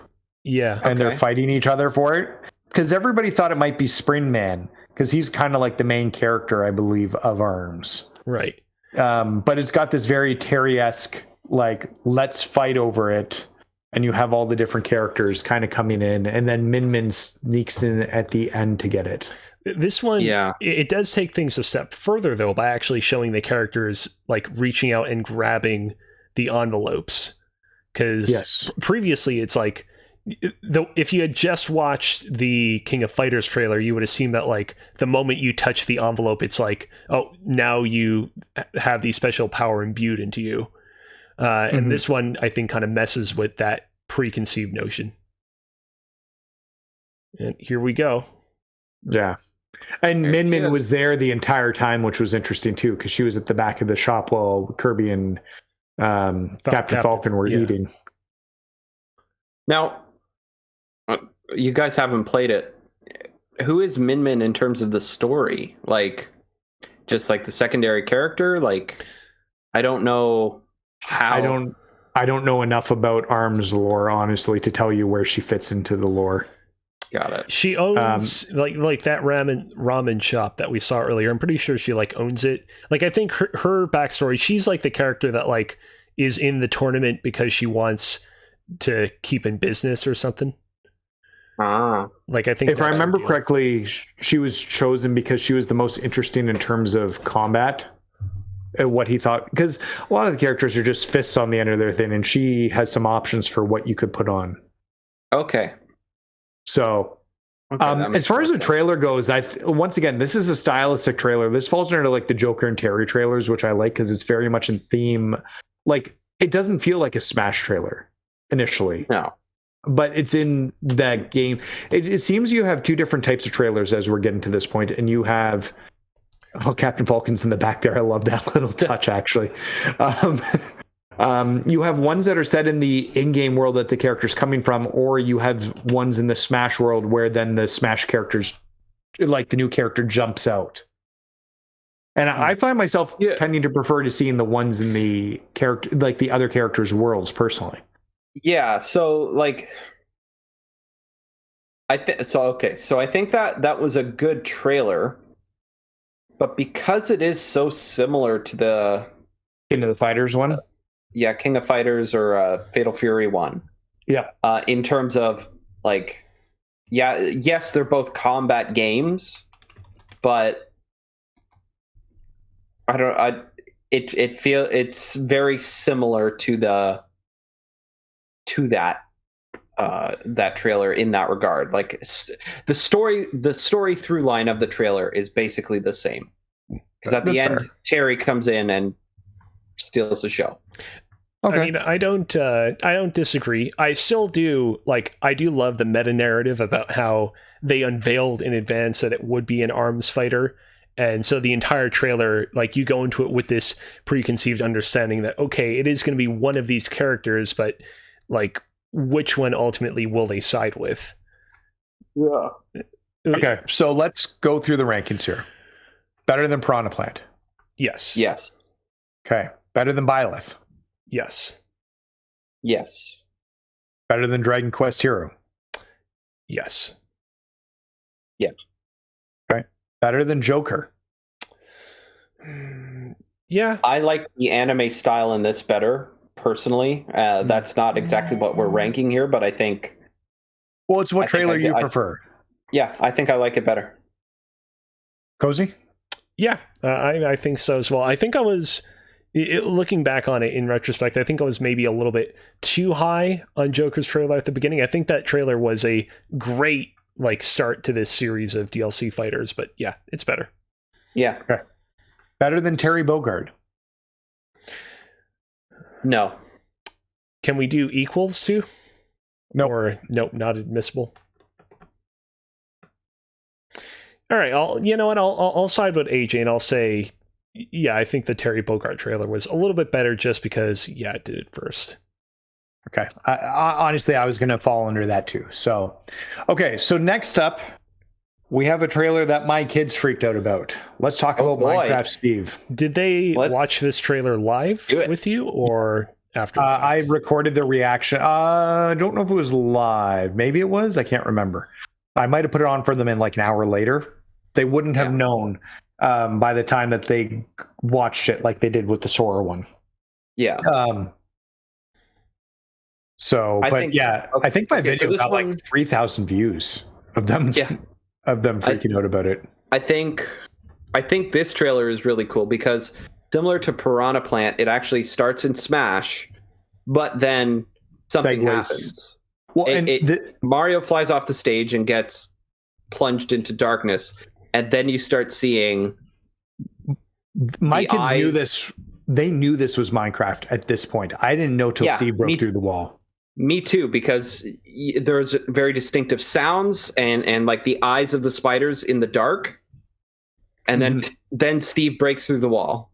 Yeah. And they're fighting each other for it. Because everybody thought it might be Spring Man, because he's kind of like the main character, I believe, of ARMS. Right. But it's got this very Terry-esque, like, let's fight over it. And you have all the different characters kind of coming in, and then Midman sneaks in at the end to get it. This one, it does take things a step further, though, by actually showing the characters like reaching out and grabbing the envelopes. Because previously, it's like, if you had just watched the King of Fighters trailer, you would assume that like the moment you touch the envelope, it's like, oh, now you have the special power imbued into you. And this one, I think, kind of messes with that preconceived notion. And here we go. Yeah. And Midman was there the entire time, which was interesting, too, because she was at the back of the shop while Kirby and Captain Falcon were eating. Now, you guys haven't played it. Who is Midman in terms of the story? Like, just like the secondary character? Like, I don't know. How? I don't know enough about ARMS lore, honestly, to tell you where she fits into the lore. Got it. She owns like that ramen shop that we saw earlier. I'm pretty sure she like owns it. Like, I think her backstory, she's like the character that like is in the tournament because she wants to keep in business or something. Like, I think if I remember correctly, she was chosen because she was the most interesting in terms of combat. What he thought, because a lot of the characters are just fists on the end of their thing, and she has some options for what you could put on. Okay. So, as far as the trailer goes, once again, this is a stylistic trailer. This falls under like the Joker and Terry trailers, which I like because it's very much in theme. Like, it doesn't feel like a Smash trailer initially. No. But it's in that game. It seems you have two different types of trailers as we're getting to this point, and you have. Oh, Captain Falcon's in the back there. I love that little touch, actually. You have ones that are set in the in-game world that the character's coming from, or you have ones in the Smash world where then the Smash characters, like the new character, jumps out. And I find myself tending to prefer to seeing the ones in the character, like the other characters' worlds, personally. Yeah. So, like, I think that was a good trailer. But because it is so similar to the King of the Fighters one. King of Fighters or Fatal Fury one. Yeah. In terms of like, yes, they're both combat games, but it's very similar to that trailer in that regard. Like the story through line of the trailer is basically the same. Because at the end, Terry comes in and steals the show. Okay. I mean, I don't disagree. I still do I do love the meta narrative about how they unveiled in advance that it would be an arms fighter. And so the entire trailer, you go into it with this preconceived understanding that, okay, it is going to be one of these characters, but which one ultimately will they side with? Yeah. Okay, so let's go through the rankings here. Better than Piranha Plant? Yes. Yes. Okay. Better than Byleth? Yes. Yes. Better than Dragon Quest Hero? Yes. Yeah. Okay. Better than Joker? Yeah. I like the anime style in this better, personally. That's not exactly what we're ranking here, but I think... Well, it's what trailer you prefer. Yeah, I think I like it better. Cozy? Yeah, I think so as well. I think I was... looking back on it in retrospect, I think I was maybe a little bit too high on Joker's trailer at the beginning. I think that trailer was a great start to this series of DLC fighters, but yeah, it's better. Yeah. Okay. Better than Terry Bogard? No. Can we do equals too? No. Or nope, not admissible. All right, I'll side with AJ and I'll say, yeah, I think the Terry Bogard trailer was a little bit better just because, yeah, it did it first. Okay. Honestly, I was going to fall under that too. So, okay. So next up, we have a trailer that my kids freaked out about. Let's talk about Minecraft Steve. Did they watch this trailer live with you or after? I recorded the reaction. I don't know if it was live. Maybe it was. I can't remember. I might have put it on for them in an hour later. They wouldn't have known by the time that they watched it like they did with the Sora one. Yeah. I think my video got 3,000 views of them. Yeah. Of them freaking out about it. I think this trailer is really cool because similar to Piranha Plant, it actually starts in Smash, but then something happens. Well, Mario flies off the stage and gets plunged into darkness, and then you start seeing. My kids knew this. They knew this was Minecraft at this point. I didn't know till Steve broke through the wall. Me too, because there's very distinctive sounds and the eyes of the spiders in the dark, and then Steve breaks through the wall.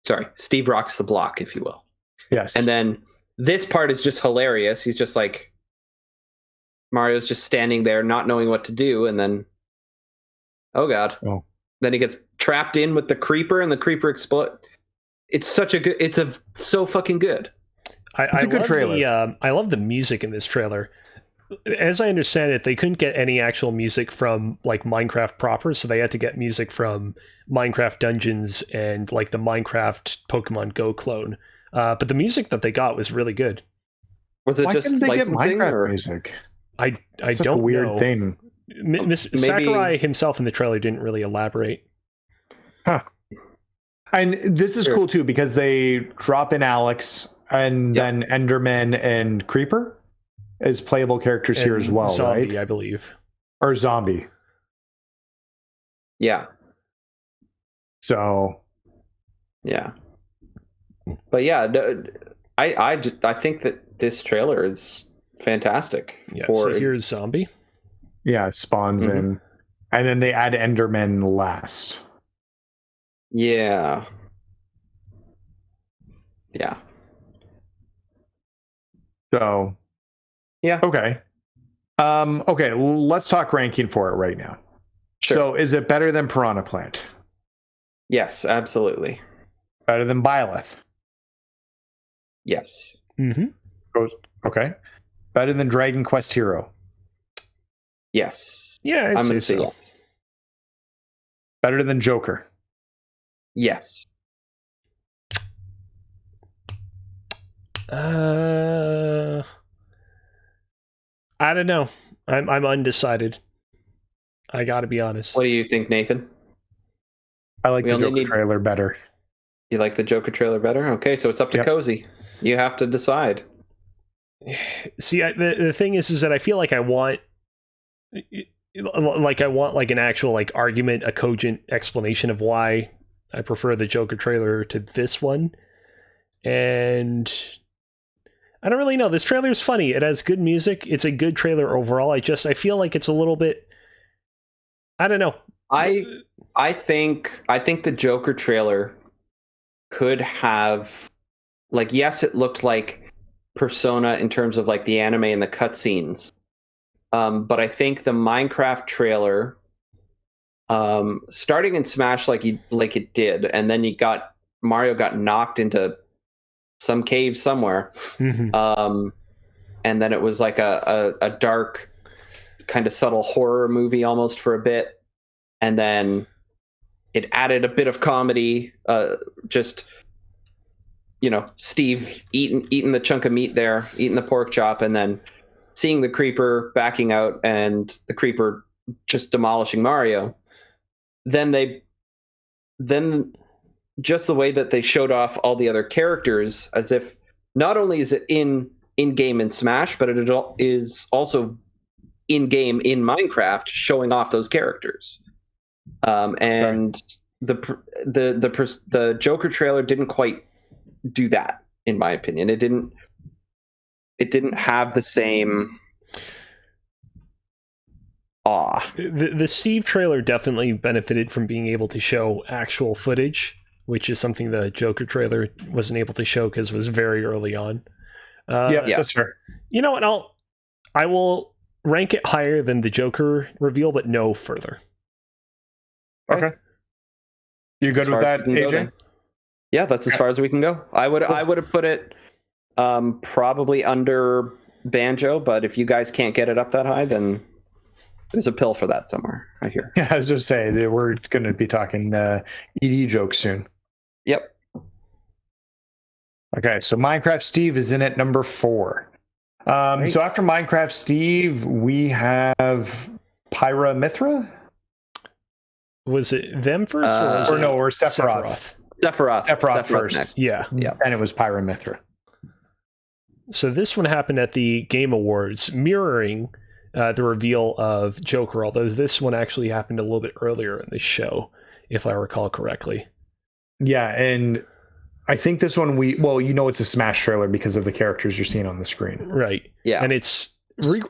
Sorry, Steve rocks the block, if you will. Yes. And then this part is just hilarious. He's just Mario's just standing there, not knowing what to do, and then, oh god. Oh. Then he gets trapped in with the creeper, and the creeper explodes. It's so fucking good. It's a good trailer. I love the music in this trailer. As I understand it, they couldn't get any actual music from Minecraft proper, so they had to get music from Minecraft Dungeons and the Minecraft Pokemon Go clone. But the music that they got was really good. Was it just licensing Minecraft or music? I don't know. A weird thing. Sakurai himself in the trailer didn't really elaborate. Huh. And this is cool too because they drop in Alex and then Enderman and Creeper as playable characters here as well, Zombie, right? I believe. Or Zombie. Yeah. So. Yeah. But yeah, I think that this trailer is fantastic. Yeah, so here's Zombie. Yeah, it spawns in. And then they add Enderman last. Yeah. Yeah. So, yeah. Okay. Okay, let's talk ranking for it right now. Sure. So, is it better than Piranha Plant? Yes, absolutely. Better than Byleth? Yes. Okay. Better than Dragon Quest Hero? Yes. Yeah, I'm going to say yes. Better than Joker. Yes. I don't know. I'm undecided. I got to be honest. What do you think, Nathan? I like the Joker trailer better. You like the Joker trailer better? Okay, so it's up to Cozy. You have to decide. See, the thing is that I feel like I want an actual like argument, a cogent explanation of why I prefer the Joker trailer to this one. And I don't really know. This trailer is funny. It has good music. It's a good trailer overall. I feel like it's a little bit, I don't know. I think the Joker trailer could have, like, yes, it looked like Persona in terms of like the anime and the cutscenes. But I think the Minecraft trailer, starting in Smash like it did, and then Mario got knocked into some cave somewhere, and then it was like a dark, kind of subtle horror movie almost for a bit, and then it added a bit of comedy, just Steve eating the chunk of meat there, eating the pork chop, and then seeing the creeper backing out and the creeper just demolishing Mario. Then just the way that they showed off all the other characters, as if not only is it in game in Smash, but it is also in game in Minecraft, showing off those characters. And the Joker trailer didn't quite do that, in my opinion. It didn't have the same awe. The Steve trailer definitely benefited from being able to show actual footage, which is something the Joker trailer wasn't able to show because it was very early on. Yeah, that's fair. You know what? I will rank it higher than the Joker reveal, but no further. Okay. You good with that, AJ? Yeah, that's as far as we can go. I would have put it probably under Banjo, but if you guys can't get it up that high, then there's a pill for that somewhere, I hear. Yeah, I was just saying that we're going to be talking ED jokes soon. Yep. Okay, so Minecraft Steve is in at number 4. So after Minecraft Steve, we have Pyra Mithra. Was it them first? Or Sephiroth. Sephiroth first. Next. Yeah. And it was Pyra Mithra. So this one happened at the Game Awards, mirroring the reveal of Joker, although this one actually happened a little bit earlier in the show, if I recall correctly. Yeah, and I think this one it's a Smash trailer because of the characters you're seeing on the screen. Right. Yeah. And it's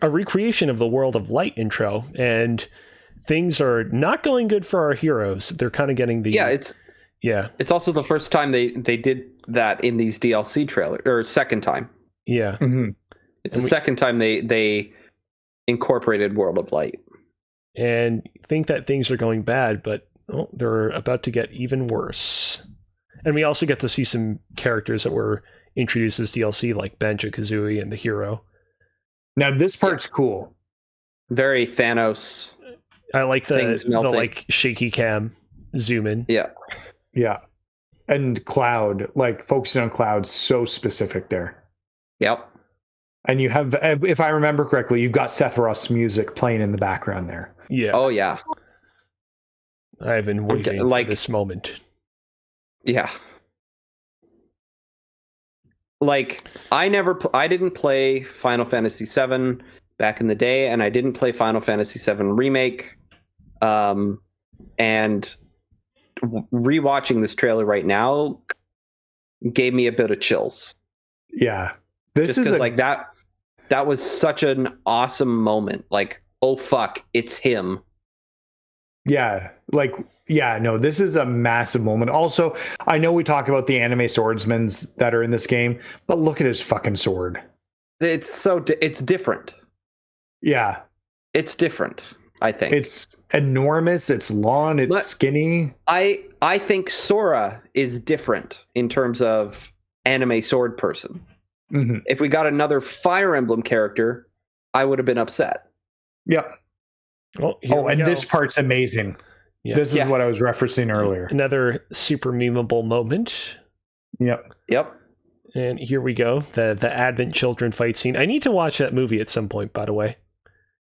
a recreation of the World of Light intro, and things are not going good for our heroes. They're kind of getting the... It's also the first time they did that in these DLC trailers, or second time. Yeah. Mm-hmm. It's the second time they incorporated World of Light. And think that things are going bad, but they're about to get even worse. And we also get to see some characters that were introduced as DLC, like Banjo-Kazooie and the hero. Now, this part's cool. Very Thanos. I like the like shaky cam zoom in. Yeah. And Cloud, like focusing on Cloud, so specific there. Yep. And you have, if I remember correctly, you've got Sephiroth's music playing in the background there. Yeah. Oh, yeah. I've been waiting for this moment. Yeah. Like, I didn't play Final Fantasy VII back in the day, and I didn't play Final Fantasy VII Remake. And rewatching this trailer right now gave me a bit of chills. Yeah. This is like that was such an awesome moment. Like, oh fuck, it's him. Yeah. This is a massive moment. Also, I know we talk about the anime swordsmen that are in this game, but look at his fucking sword. It's different. Yeah. It's different, I think. It's enormous, it's long, it's skinny. I think Sora is different in terms of anime sword person. Mm-hmm. If we got another Fire Emblem character, I would have been upset. Yep. Well, and this part's amazing. Yeah. This is what I was referencing earlier. Another super memeable moment. Yep. And here we go. The Advent Children fight scene. I need to watch that movie at some point, by the way.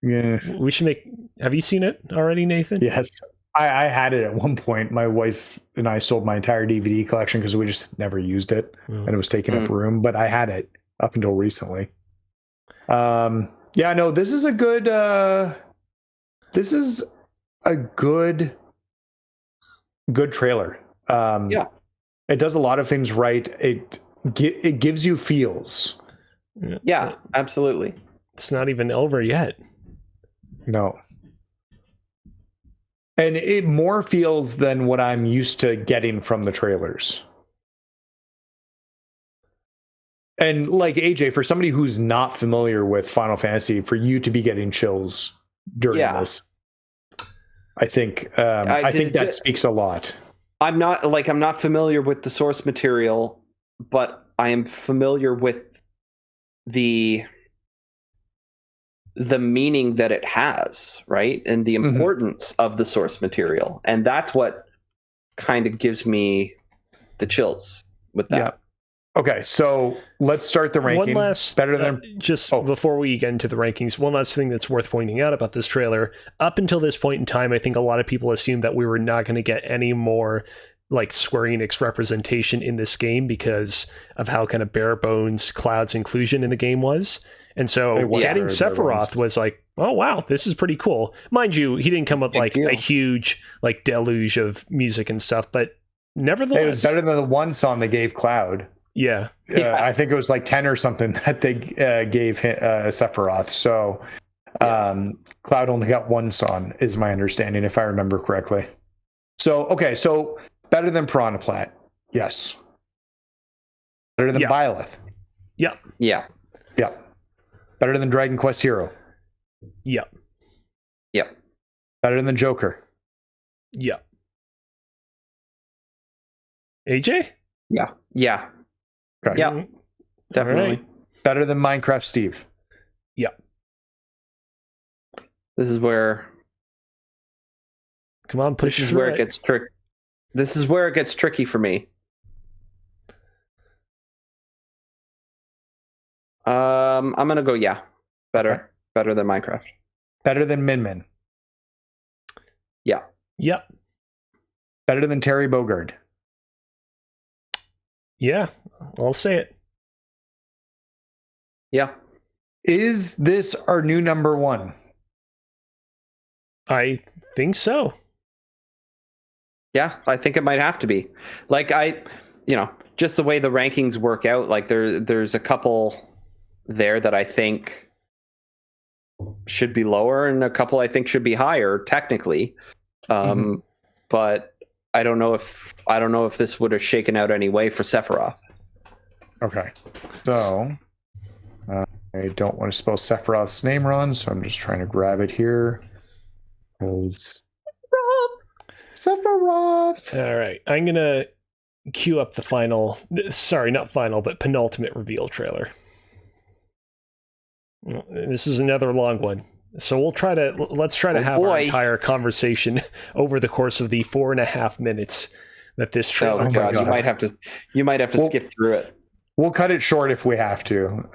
Yeah. We should make... Have you seen it already, Nathan? Yes. I had it at one point. My wife and I sold my entire DVD collection because we just never used it, and it was taking up room. But I had it up until recently. Yeah, no, this is a good. This is a good trailer. Yeah, it does a lot of things right. It gives you feels. Yeah, absolutely. It's not even over yet. No. And it more feels than what I'm used to getting from the trailers. And like AJ, for somebody who's not familiar with Final Fantasy, for you to be getting chills during this, I think that speaks a lot. I'm not familiar with the source material, but I am familiar with the meaning that it has, right? And the importance of the source material. And that's what kind of gives me the chills with that. Yeah. Okay, so let's start the ranking. One last, better than before we get into the rankings, one last thing that's worth pointing out about this trailer. Up until this point in time, I think a lot of people assumed that we were not going to get any more like Square Enix representation in this game because of how kind of bare bones Cloud's inclusion in the game was. And so getting Sephiroth was like, oh wow, this is pretty cool. Mind you, he didn't come with like a huge like deluge of music and stuff, but nevertheless, it was better than the one song they gave Cloud. Yeah. I think it was like 10 or something that they gave Sephiroth. So Cloud only got one song, is my understanding, if I remember correctly. So, okay, so better than Piranha Plant. Yes. Better than Byleth. Yeah. Yeah. Yeah. Better than Dragon Quest Hero. Yeah. Yeah. Better than Joker. Yeah. AJ? Yeah. Yeah. Okay. Yeah. Definitely. Right. Better than Minecraft Steve. Yeah. This is where Come on, push this is through where it. it gets This is where it gets tricky for me. I'm gonna go better. Okay. Better than Minecraft. Better than Midman. Yeah. Yep. Better than Terry Bogard. Yeah, I'll say it. Yeah. Is this our new number one? I think so. Yeah, I think it might have to be. Like just the way the rankings work out, like there's a couple there that I think should be lower and a couple I think should be higher technically. But I don't know if this would have shaken out anyway for Sephiroth. Okay. So I don't want to spell Sephiroth's name wrong, so I'm just trying to grab it here. Sephiroth. All right. I'm going to queue up the penultimate reveal trailer. This is another long one. So let's try to have our entire conversation over the course of the 4.5 minutes that this trailer. Oh God, you might have to skip through it. We'll cut it short if we have to.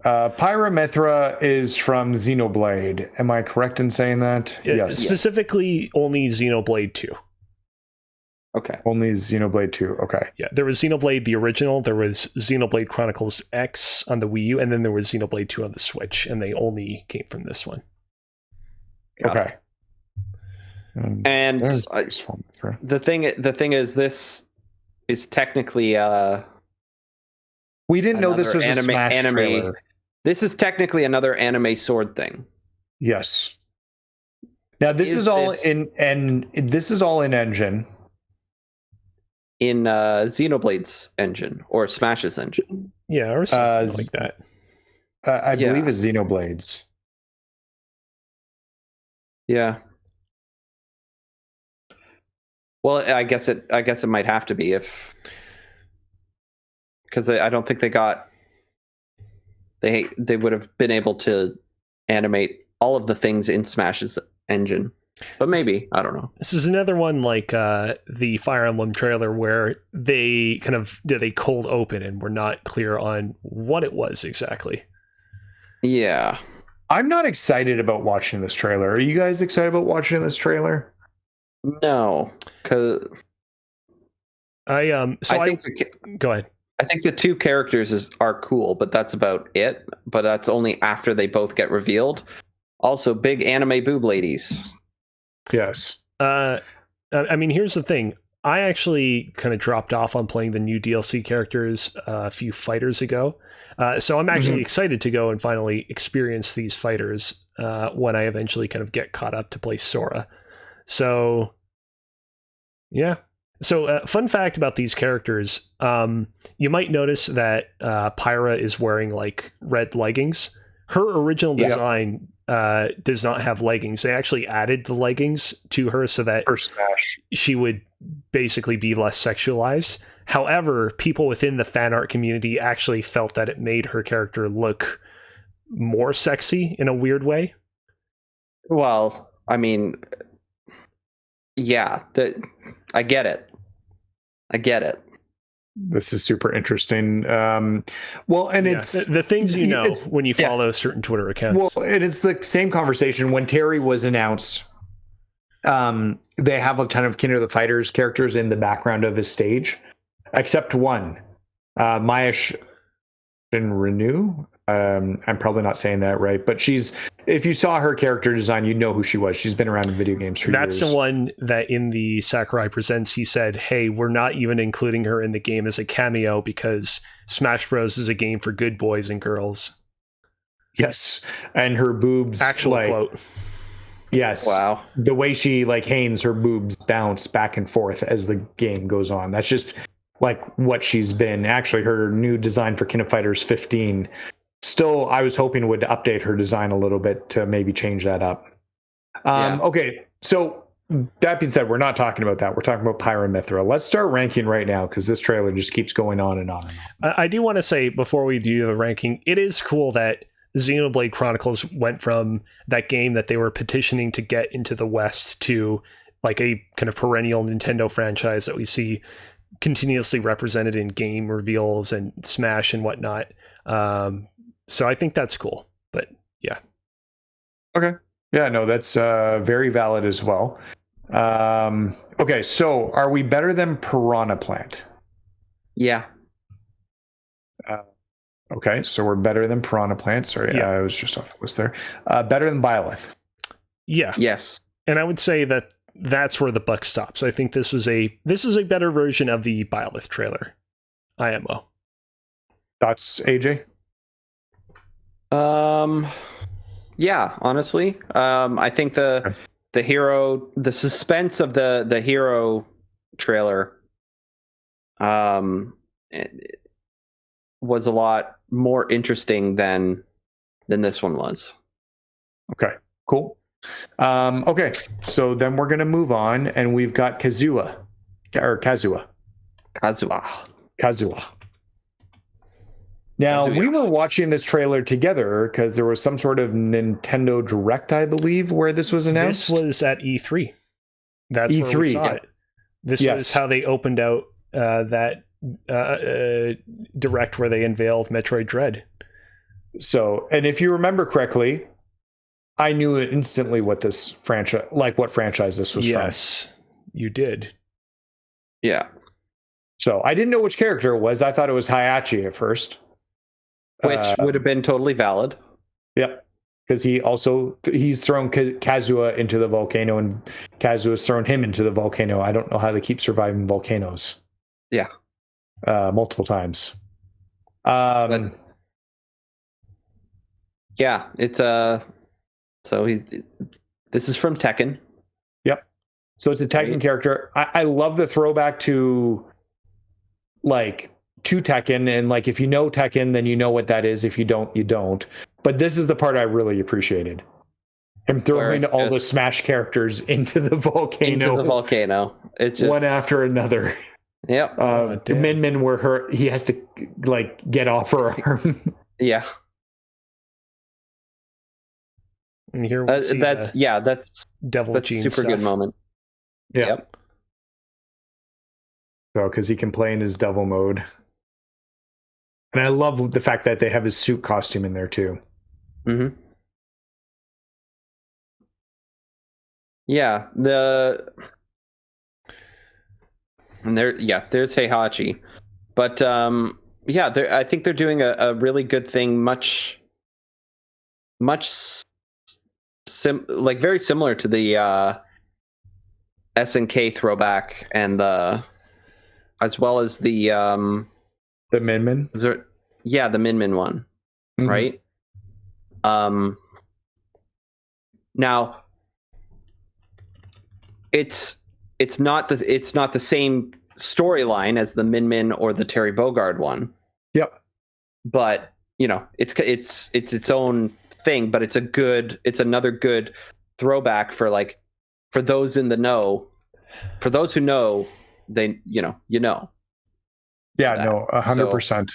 Pyramithra is from Xenoblade. Am I correct in saying that? Yes. Specifically, only Xenoblade 2. Okay. Only Xenoblade 2. Okay. Yeah, there was Xenoblade the original, there was Xenoblade Chronicles X on the Wii U, and then there was Xenoblade 2 on the Switch, and they only came from this one. Okay. And the thing is, this is technically we didn't know this was a Smash trailer. This is technically another anime sword thing. Yes. Now this is all in engine. In Xenoblade's engine or Smash's engine. Yeah, or something like that. I believe it's Xenoblade's. Yeah. Well, I guess it might have to be because I don't think they would have been able to animate all of the things in Smash's engine. But maybe, I don't know. This is another one like the Fire Emblem trailer where they kind of did a cold open and were not clear on what it was exactly. Yeah. I'm not excited about watching this trailer. Are you guys excited about watching this trailer? No, because go ahead. I think the two characters are cool, but that's about it. But that's only after they both get revealed. Also, big anime boob ladies. Yes. I mean, here's the thing. I actually kind of dropped off on playing the new DLC characters a few fighters ago. So I'm actually excited to go and finally experience these fighters when I eventually kind of get caught up to play Sora. So, yeah. So, fun fact about these characters, you might notice that Pyra is wearing like red leggings. Her original design does not have leggings. They actually added the leggings to her so that she would basically be less sexualized. However, people within the fan art community actually felt that it made her character look more sexy in a weird way. Well, I mean, yeah, I get it. This is super interesting. Well, and it's the things you know when you follow certain Twitter accounts. Well, and it's the same conversation when Terry was announced. They have a ton of King of the Fighters characters in the background of his stage, except one, Maya Shinrinu. I'm probably not saying that right, but if you saw her character design, you'd know who she was. She's been around in video games for years. That's the one that in the Sakurai Presents, he said, hey, we're not even including her in the game as a cameo because Smash Bros. Is a game for good boys and girls. Yes. And her boobs. Actual quote. Yes. Wow. The way she Haynes, her boobs bounce back and forth as the game goes on. That's just like what she's been. Actually, her new design for King of Fighters 15 still, I was hoping would update her design a little bit to maybe change that up. Okay, so that being said, we're not talking about that. We're talking about Pyra Mythra. Let's start ranking right now because this trailer just keeps going on and on and on. I do want to say before we do the ranking, it is cool that Xenoblade Chronicles went from that game that they were petitioning to get into the West to like a kind of perennial Nintendo franchise that we see continuously represented in game reveals and Smash and whatnot. So I think that's cool, but yeah. Okay. Yeah, no, that's very valid as well. Okay, so are we better than Piranha Plant? Yeah. Okay, so we're better than Piranha Plant. Sorry, I was just off the list there. Better than Byleth? Yeah. Yes. And I would say that that's where the buck stops. I think this is a better version of the Byleth trailer. IMO. Thoughts, AJ? Yeah, honestly, I think the suspense of the hero trailer, it was a lot more interesting than this one was. Okay, cool. Okay, so then we're gonna move on, and we've got Kazua. Now, we were watching this trailer together because there was some sort of Nintendo Direct, I believe, where this was announced. This was at E3. That's E3, where we saw it. This was how they opened out that Direct where they unveiled Metroid Dread. So, and if you remember correctly, I knew instantly what this franchise, what franchise this was from. Yes, you did. Yeah. So I didn't know which character it was. I thought it was Hayachi at first. Which would have been totally valid. Yep. Because he's thrown Kazua into the volcano and Kazua's thrown him into the volcano. I don't know how they keep surviving volcanoes. Yeah. Multiple times. Yeah, it's this is from Tekken. Yep. So it's a Tekken character. I love the throwback to Tekken, and if you know Tekken, then you know what that is. If you don't, you don't. But this is the part I really appreciated. Him throwing all the Smash characters into the volcano. It's just one after another. Yep. Midman, where he has to get off her arm. Yeah. And here we see that's Devil that's a Gene super stuff. good moment. Yeah. Yep. So, because he can play in his devil mode. And I love the fact that they have his suit costume in there too. Mm-hmm. Yeah, there's Heihachi, but I think they're doing a really good thing, very similar to the SNK throwback and as well as the Midman. the Midman one, Mhm. right? Now it's not the same storyline as the Midman or the Terry Bogard one. Yep. But it's its own thing, but it's another good throwback for those in the know. For those who know, they Yeah, that. no, 100%.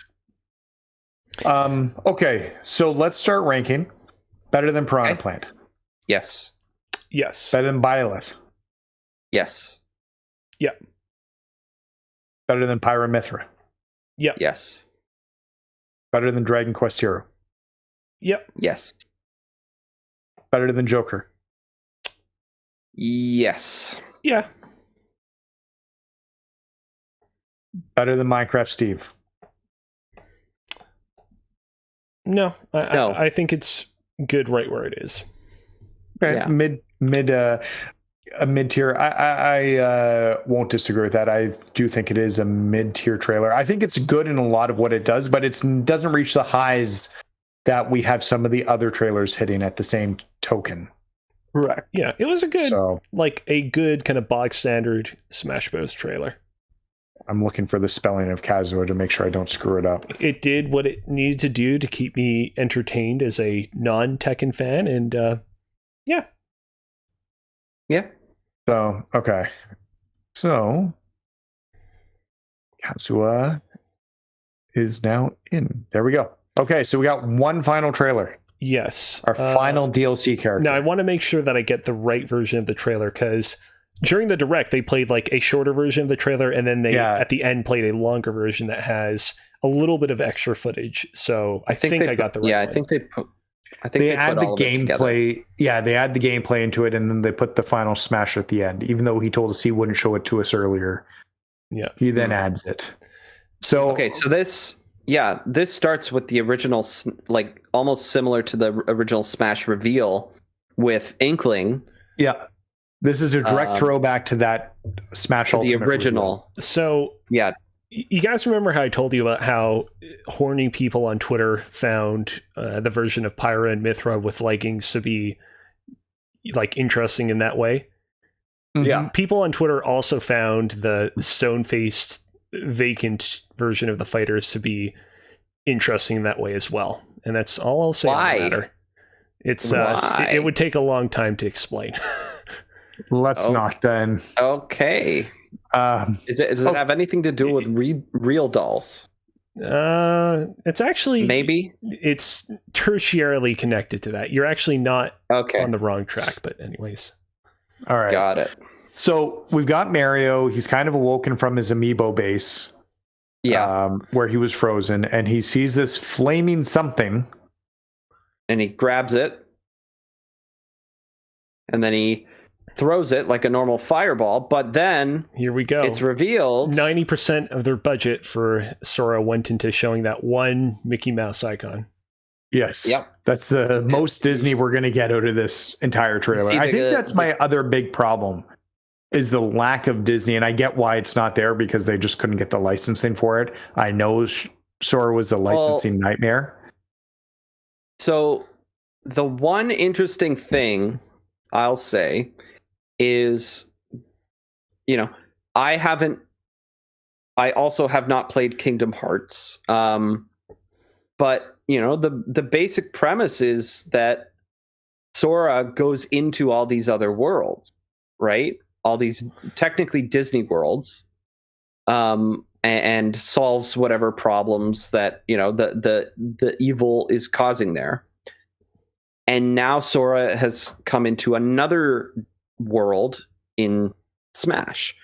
Okay, so let's start ranking. Better than Piranha Plant. Yes. Yes. Better than Byleth. Yes. Yep. Better than Pyramithra. Yep. Yes. Better than Dragon Quest Hero. Yep. Yes. Better than Joker. Yes. Yeah. Better than Minecraft Steve. No. No. I think it's good right where it is. Okay. Yeah. A mid tier. I won't disagree with that. I do think it is a mid tier trailer. I think it's good in a lot of what it does, but it doesn't reach the highs that we have some of the other trailers hitting at the same token. Correct. Yeah, it was a good, So a good kind of bog standard Smash Bros. Trailer. I'm looking for the spelling of Kazuo to make sure I don't screw it up. It did what it needed to do to keep me entertained as a non-Tekken fan, and yeah. Yeah. So, okay. So, Kazuo is now in. There we go. Okay, so we got one final trailer. Yes. Our final DLC character. Now, I want to make sure that I get the right version of the trailer, because during the Direct, they played a shorter version of the trailer, and then they, at the end, played a longer version that has a little bit of extra footage. So I think I got the right one. Yeah, I think they put add all the of it together. gameplay. Yeah, they add the gameplay into it, and then they put the final smash at the end. Even though he told us he wouldn't show it to us earlier, he then adds it. So okay, so this starts with the original, almost similar to the original Smash reveal with Inkling. Yeah, this is a direct throwback to that Smash Ultimate the original. reveal. So yeah. You guys remember how I told you about how horny people on Twitter found the version of Pyra and Mithra with leggings to be interesting in that way? Yeah. People on Twitter also found the stone-faced vacant version of the fighters to be interesting in that way as well. And that's all I'll say on the matter. It's it would take a long time to explain. Let's not then. Okay. Does it have anything to do with real dolls? It's actually maybe it's tertiarily connected to that. You're actually not on the wrong track, but anyways. All right. Got it. So we've got Mario. He's kind of awoken from his amiibo base. Yeah. Where he was frozen, and he sees this flaming something. And he grabs it. And then he throws it like a normal fireball, but then here we go. It's revealed 90% of their budget for Sora went into showing that one Mickey Mouse icon. Yes. Yep. That's the most Disney we're going to get out of this entire trailer. I think that's my other big problem is the lack of Disney, and I get why it's not there because they just couldn't get the licensing for it. I know Sora was a licensing nightmare. So the one interesting thing I'll say is, I also have not played Kingdom Hearts. But, the basic premise is that Sora goes into all these other worlds, right? All these technically Disney worlds, and solves whatever problems that, the evil is causing there. And now Sora has come into another world in Smash.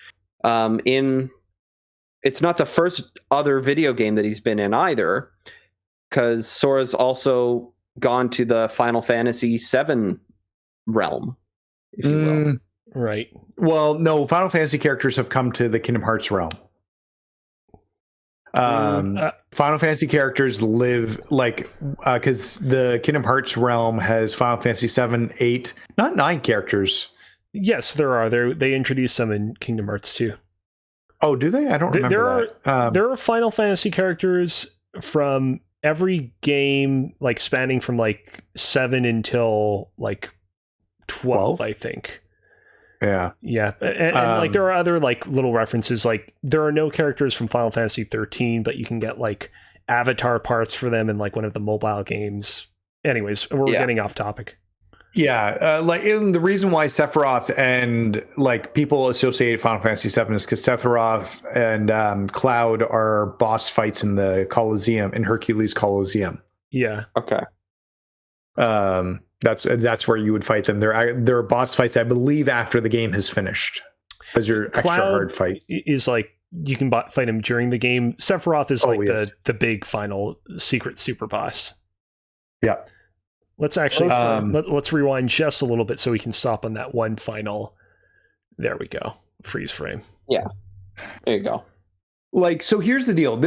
It's not the first other video game that he's been in either, because Sora's also gone to the Final Fantasy VII realm, if you will. Right. Well, no, Final Fantasy characters have come to the Kingdom Hearts realm. Final Fantasy characters live because the Kingdom Hearts realm has Final Fantasy 7, 8, not 9 characters. Yes, there are. They introduced some in Kingdom Hearts too. Oh, do they? I don't remember that. There are Final Fantasy characters from every game, like spanning from like 7 until like 12, I think. Yeah. And like there are other like little references. Like there are no characters from Final Fantasy 13, but you can get like avatar parts for them in like one of the mobile games. Anyways, we're getting off topic. Yeah, the reason why Sephiroth and like people associate Final Fantasy VII is because Sephiroth and Cloud are boss fights in the Colosseum, in Hercules Colosseum. Yeah. Okay. That's where you would fight them. They're boss fights, I believe, after the game has finished, because you're extra hard fights. Is like you can fight him during the game. Sephiroth is the big final secret super boss. Yeah. Let's actually let's rewind just a little bit so we can stop on that one final. There we go. Freeze frame. Yeah. There you go. Like, so here's the deal.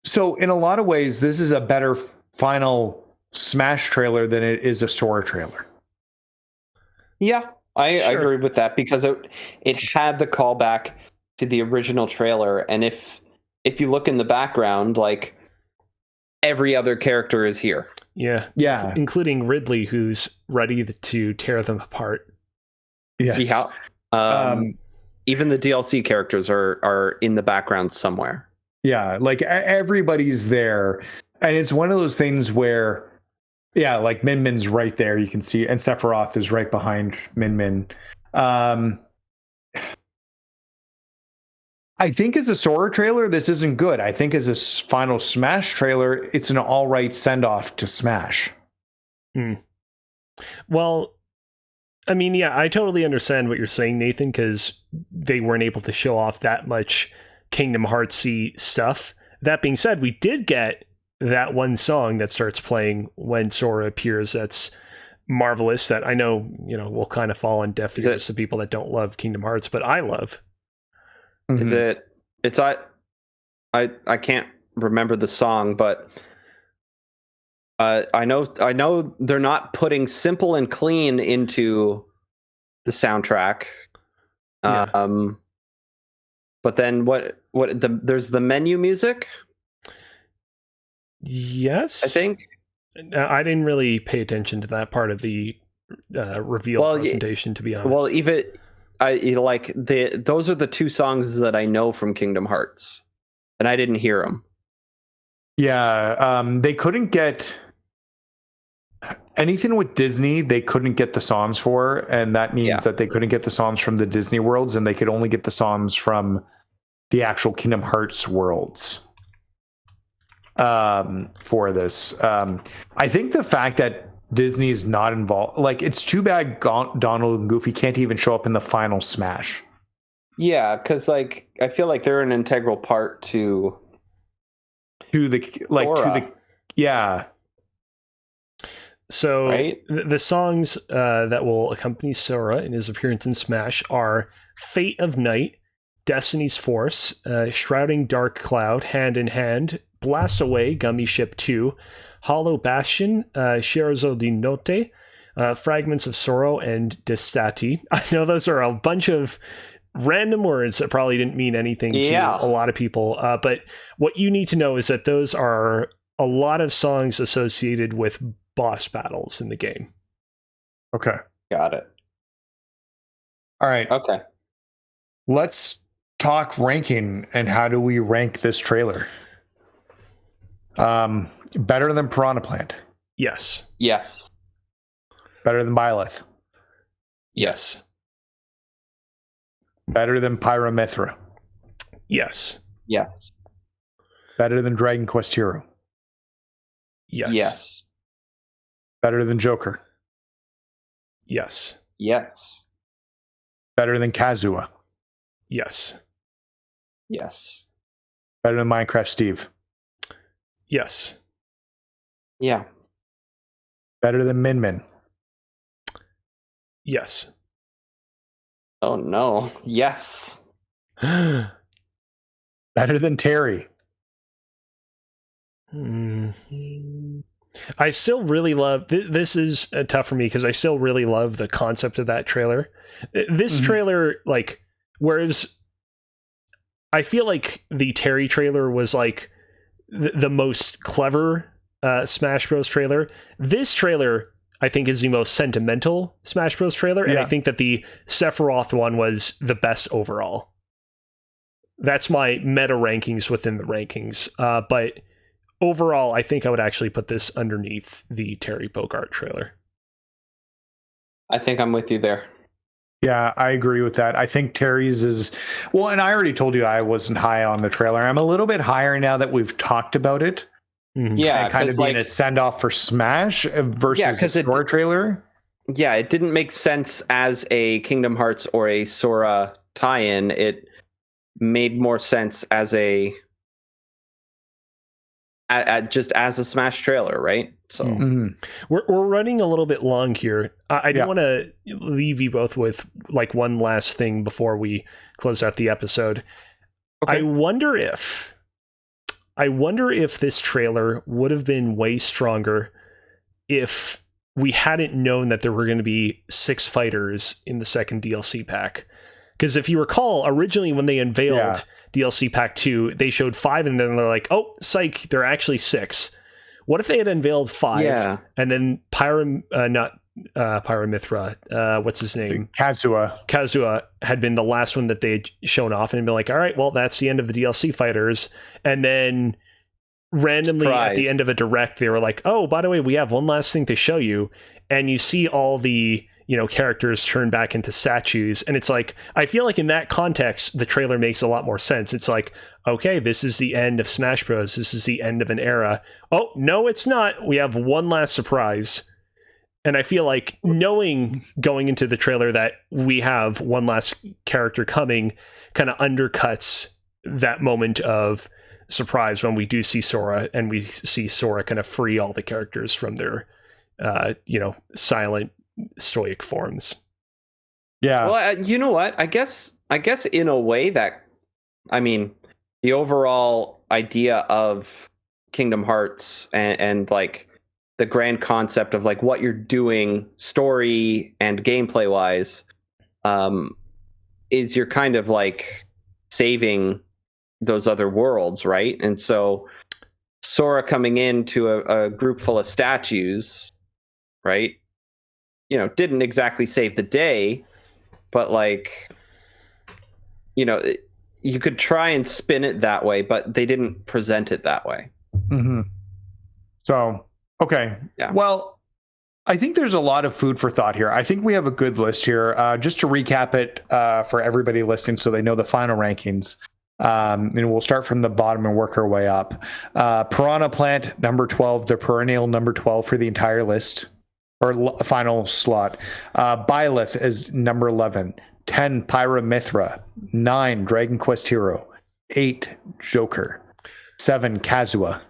So in a lot of ways, this is a better final Smash trailer than it is a Sora trailer. Yeah, I agree with that, because it had the callback to the original trailer, and if you look in the background, like, every other character is here. Yeah. Including Ridley, who's ready to tear them apart. Yes. Yeah. Even the DLC characters are in the background somewhere. Yeah, like everybody's there. And it's one of those things where, like Midman's right there, you can see, and Sephiroth is right behind Midman. I think as a Sora trailer, this isn't good. I think as a final Smash trailer, it's an all right send-off to Smash. Well, I mean, I totally understand what you're saying, Nathan, because they weren't able to show off that much Kingdom Hearts-y stuff. That being said, we did get that one song that starts playing when Sora appears. That's marvelous. That I know, will kind of fall on deaf ears to people that don't love Kingdom Hearts, but I love. Is it? It's I can't remember the song, but I know they're not putting Simple and Clean into the soundtrack. Yeah. But then there's the menu music. Yes, I think. I didn't really pay attention to that part of the reveal presentation, to be honest. Well, even those are the two songs that I know from Kingdom Hearts, and I didn't hear them. Yeah, they couldn't get anything with Disney. They couldn't get the songs for, and that means that they couldn't get the songs from the Disney worlds, and they could only get the songs from the actual Kingdom Hearts worlds. For this, I think the fact that Disney's not involved, like, it's too bad Donald and Goofy can't even show up in the final Smash. Yeah, because I feel like they're an integral part to the So right? The songs that will accompany Sora in his appearance in Smash are Fate of Night, Destiny's Force, Shrouding Dark Cloud, Hand in Hand, Blast Away, Gummy Ship 2, Hollow Bastion, Scherzo di Notte, Fragments of Sorrow, and Destati. I know those are a bunch of random words that probably didn't mean anything to a lot of people, but what you need to know is that those are a lot of songs associated with boss battles in the game. Okay. Got it. All right. Okay. Let's talk ranking and how do we rank this trailer? Better than Piranha Plant. Yes. Yes. Better than Byleth. Yes. Better than Pyramithra. Yes. Yes. Better than Dragon Quest Hero. Yes. Yes. Better than Joker. Yes. Yes. Better than Kazuya. Yes. Yes. Better than Minecraft Steve. Yes. Yeah. Better than Midman. Yes. Oh no. Yes. Better than Terry. I still really love this is tough for me because I still really love the concept of that trailer. This trailer, like, whereas I feel like the Terry trailer was like the most clever Smash Bros. Trailer. This trailer, I think, is the most sentimental Smash Bros. Trailer, and I think that the Sephiroth one was the best overall. That's my meta rankings within the rankings. But overall, I think I would actually put this underneath the Terry Bogard trailer. I think I'm with you there. Yeah, I agree with that. I think Terry's is... Well, and I already told you I wasn't high on the trailer. I'm a little bit higher now that we've talked about it. Yeah, and kind of being a send-off for Smash versus the Sora trailer. Yeah, it didn't make sense as a Kingdom Hearts or a Sora tie-in. It made more sense as a just as a Smash trailer, right? So we're running a little bit long here. I do want to leave you both with like one last thing before we close out the episode. Okay. I wonder if this trailer would have been way stronger if we hadn't known that there were going to be 6 fighters in the second DLC pack. Because if you recall, originally when they unveiled DLC Pack 2, they showed 5 and then they're like, oh, psych, they're actually 6. What if they had unveiled 5 and then Pyramithra, what's his name? Kazuya had been the last one that they had shown off and been like, all right, well, that's the end of the DLC fighters. And then randomly at the end of a direct, they were like, oh, by the way, we have one last thing to show you. And you see all the characters turn back into statues. And it's like, I feel like in that context, the trailer makes a lot more sense. It's like, okay, this is the end of Smash Bros. This is the end of an era. Oh, no, it's not. We have one last surprise. And I feel like knowing going into the trailer that we have one last character coming kind of undercuts that moment of surprise when we do see Sora and we see Sora kind of free all the characters from their, silent stoic forms. Yeah. Well, you know what? I guess in a way that, I mean, the overall idea of Kingdom Hearts and like the grand concept of like what you're doing story and gameplay wise, is you're kind of like saving those other worlds, right? And so Sora coming into a group full of statues, right? Didn't exactly save the day, but like, you could try and spin it that way, but they didn't present it that way. Mm-hmm. So, okay. Yeah. Well, I think there's a lot of food for thought here. I think we have a good list here. Just to recap it for everybody listening so they know the final rankings. And we'll start from the bottom and work our way up. Piranha Plant, number 12, the perennial number 12 for the entire list. Or final slot. Byleth is number 11. 10, Pyramithra. 9, Dragon Quest Hero. 8, Joker. 7, Kazuya.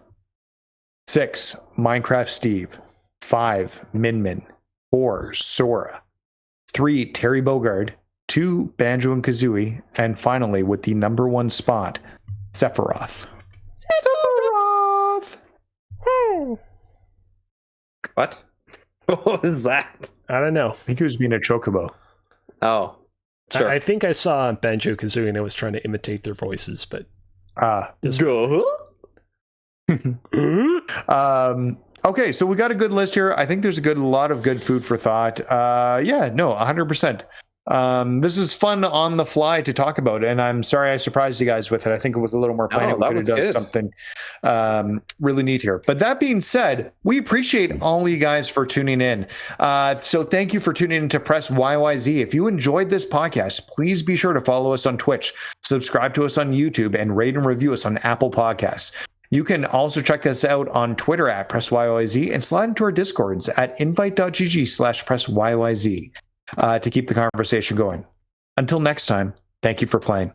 6, Minecraft Steve. 5, Midman. 4, Sora. 3, Terry Bogard. 2, Banjo and Kazooie. And finally, with the number 1 spot, Sephiroth. Sephiroth! What? What was that? I don't know. I think he was being a chocobo. Oh, sure. I think I saw Banjo-Kazooie and I was trying to imitate their voices, but... Okay, so we got a good list here. I think there's a lot of good food for thought. 100%. This is fun on the fly to talk about, and I'm sorry I surprised you guys with it. I think it was a little more planning. We could have done something really neat here. But that being said, we appreciate all you guys for tuning in. So thank you for tuning in to Press YYZ. If you enjoyed this podcast, please be sure to follow us on Twitch, subscribe to us on YouTube, and rate and review us on Apple Podcasts. You can also check us out on Twitter at Press YYZ and slide into our Discords at invite.gg/Press YYZ to keep the conversation going. Until next time, thank you for playing.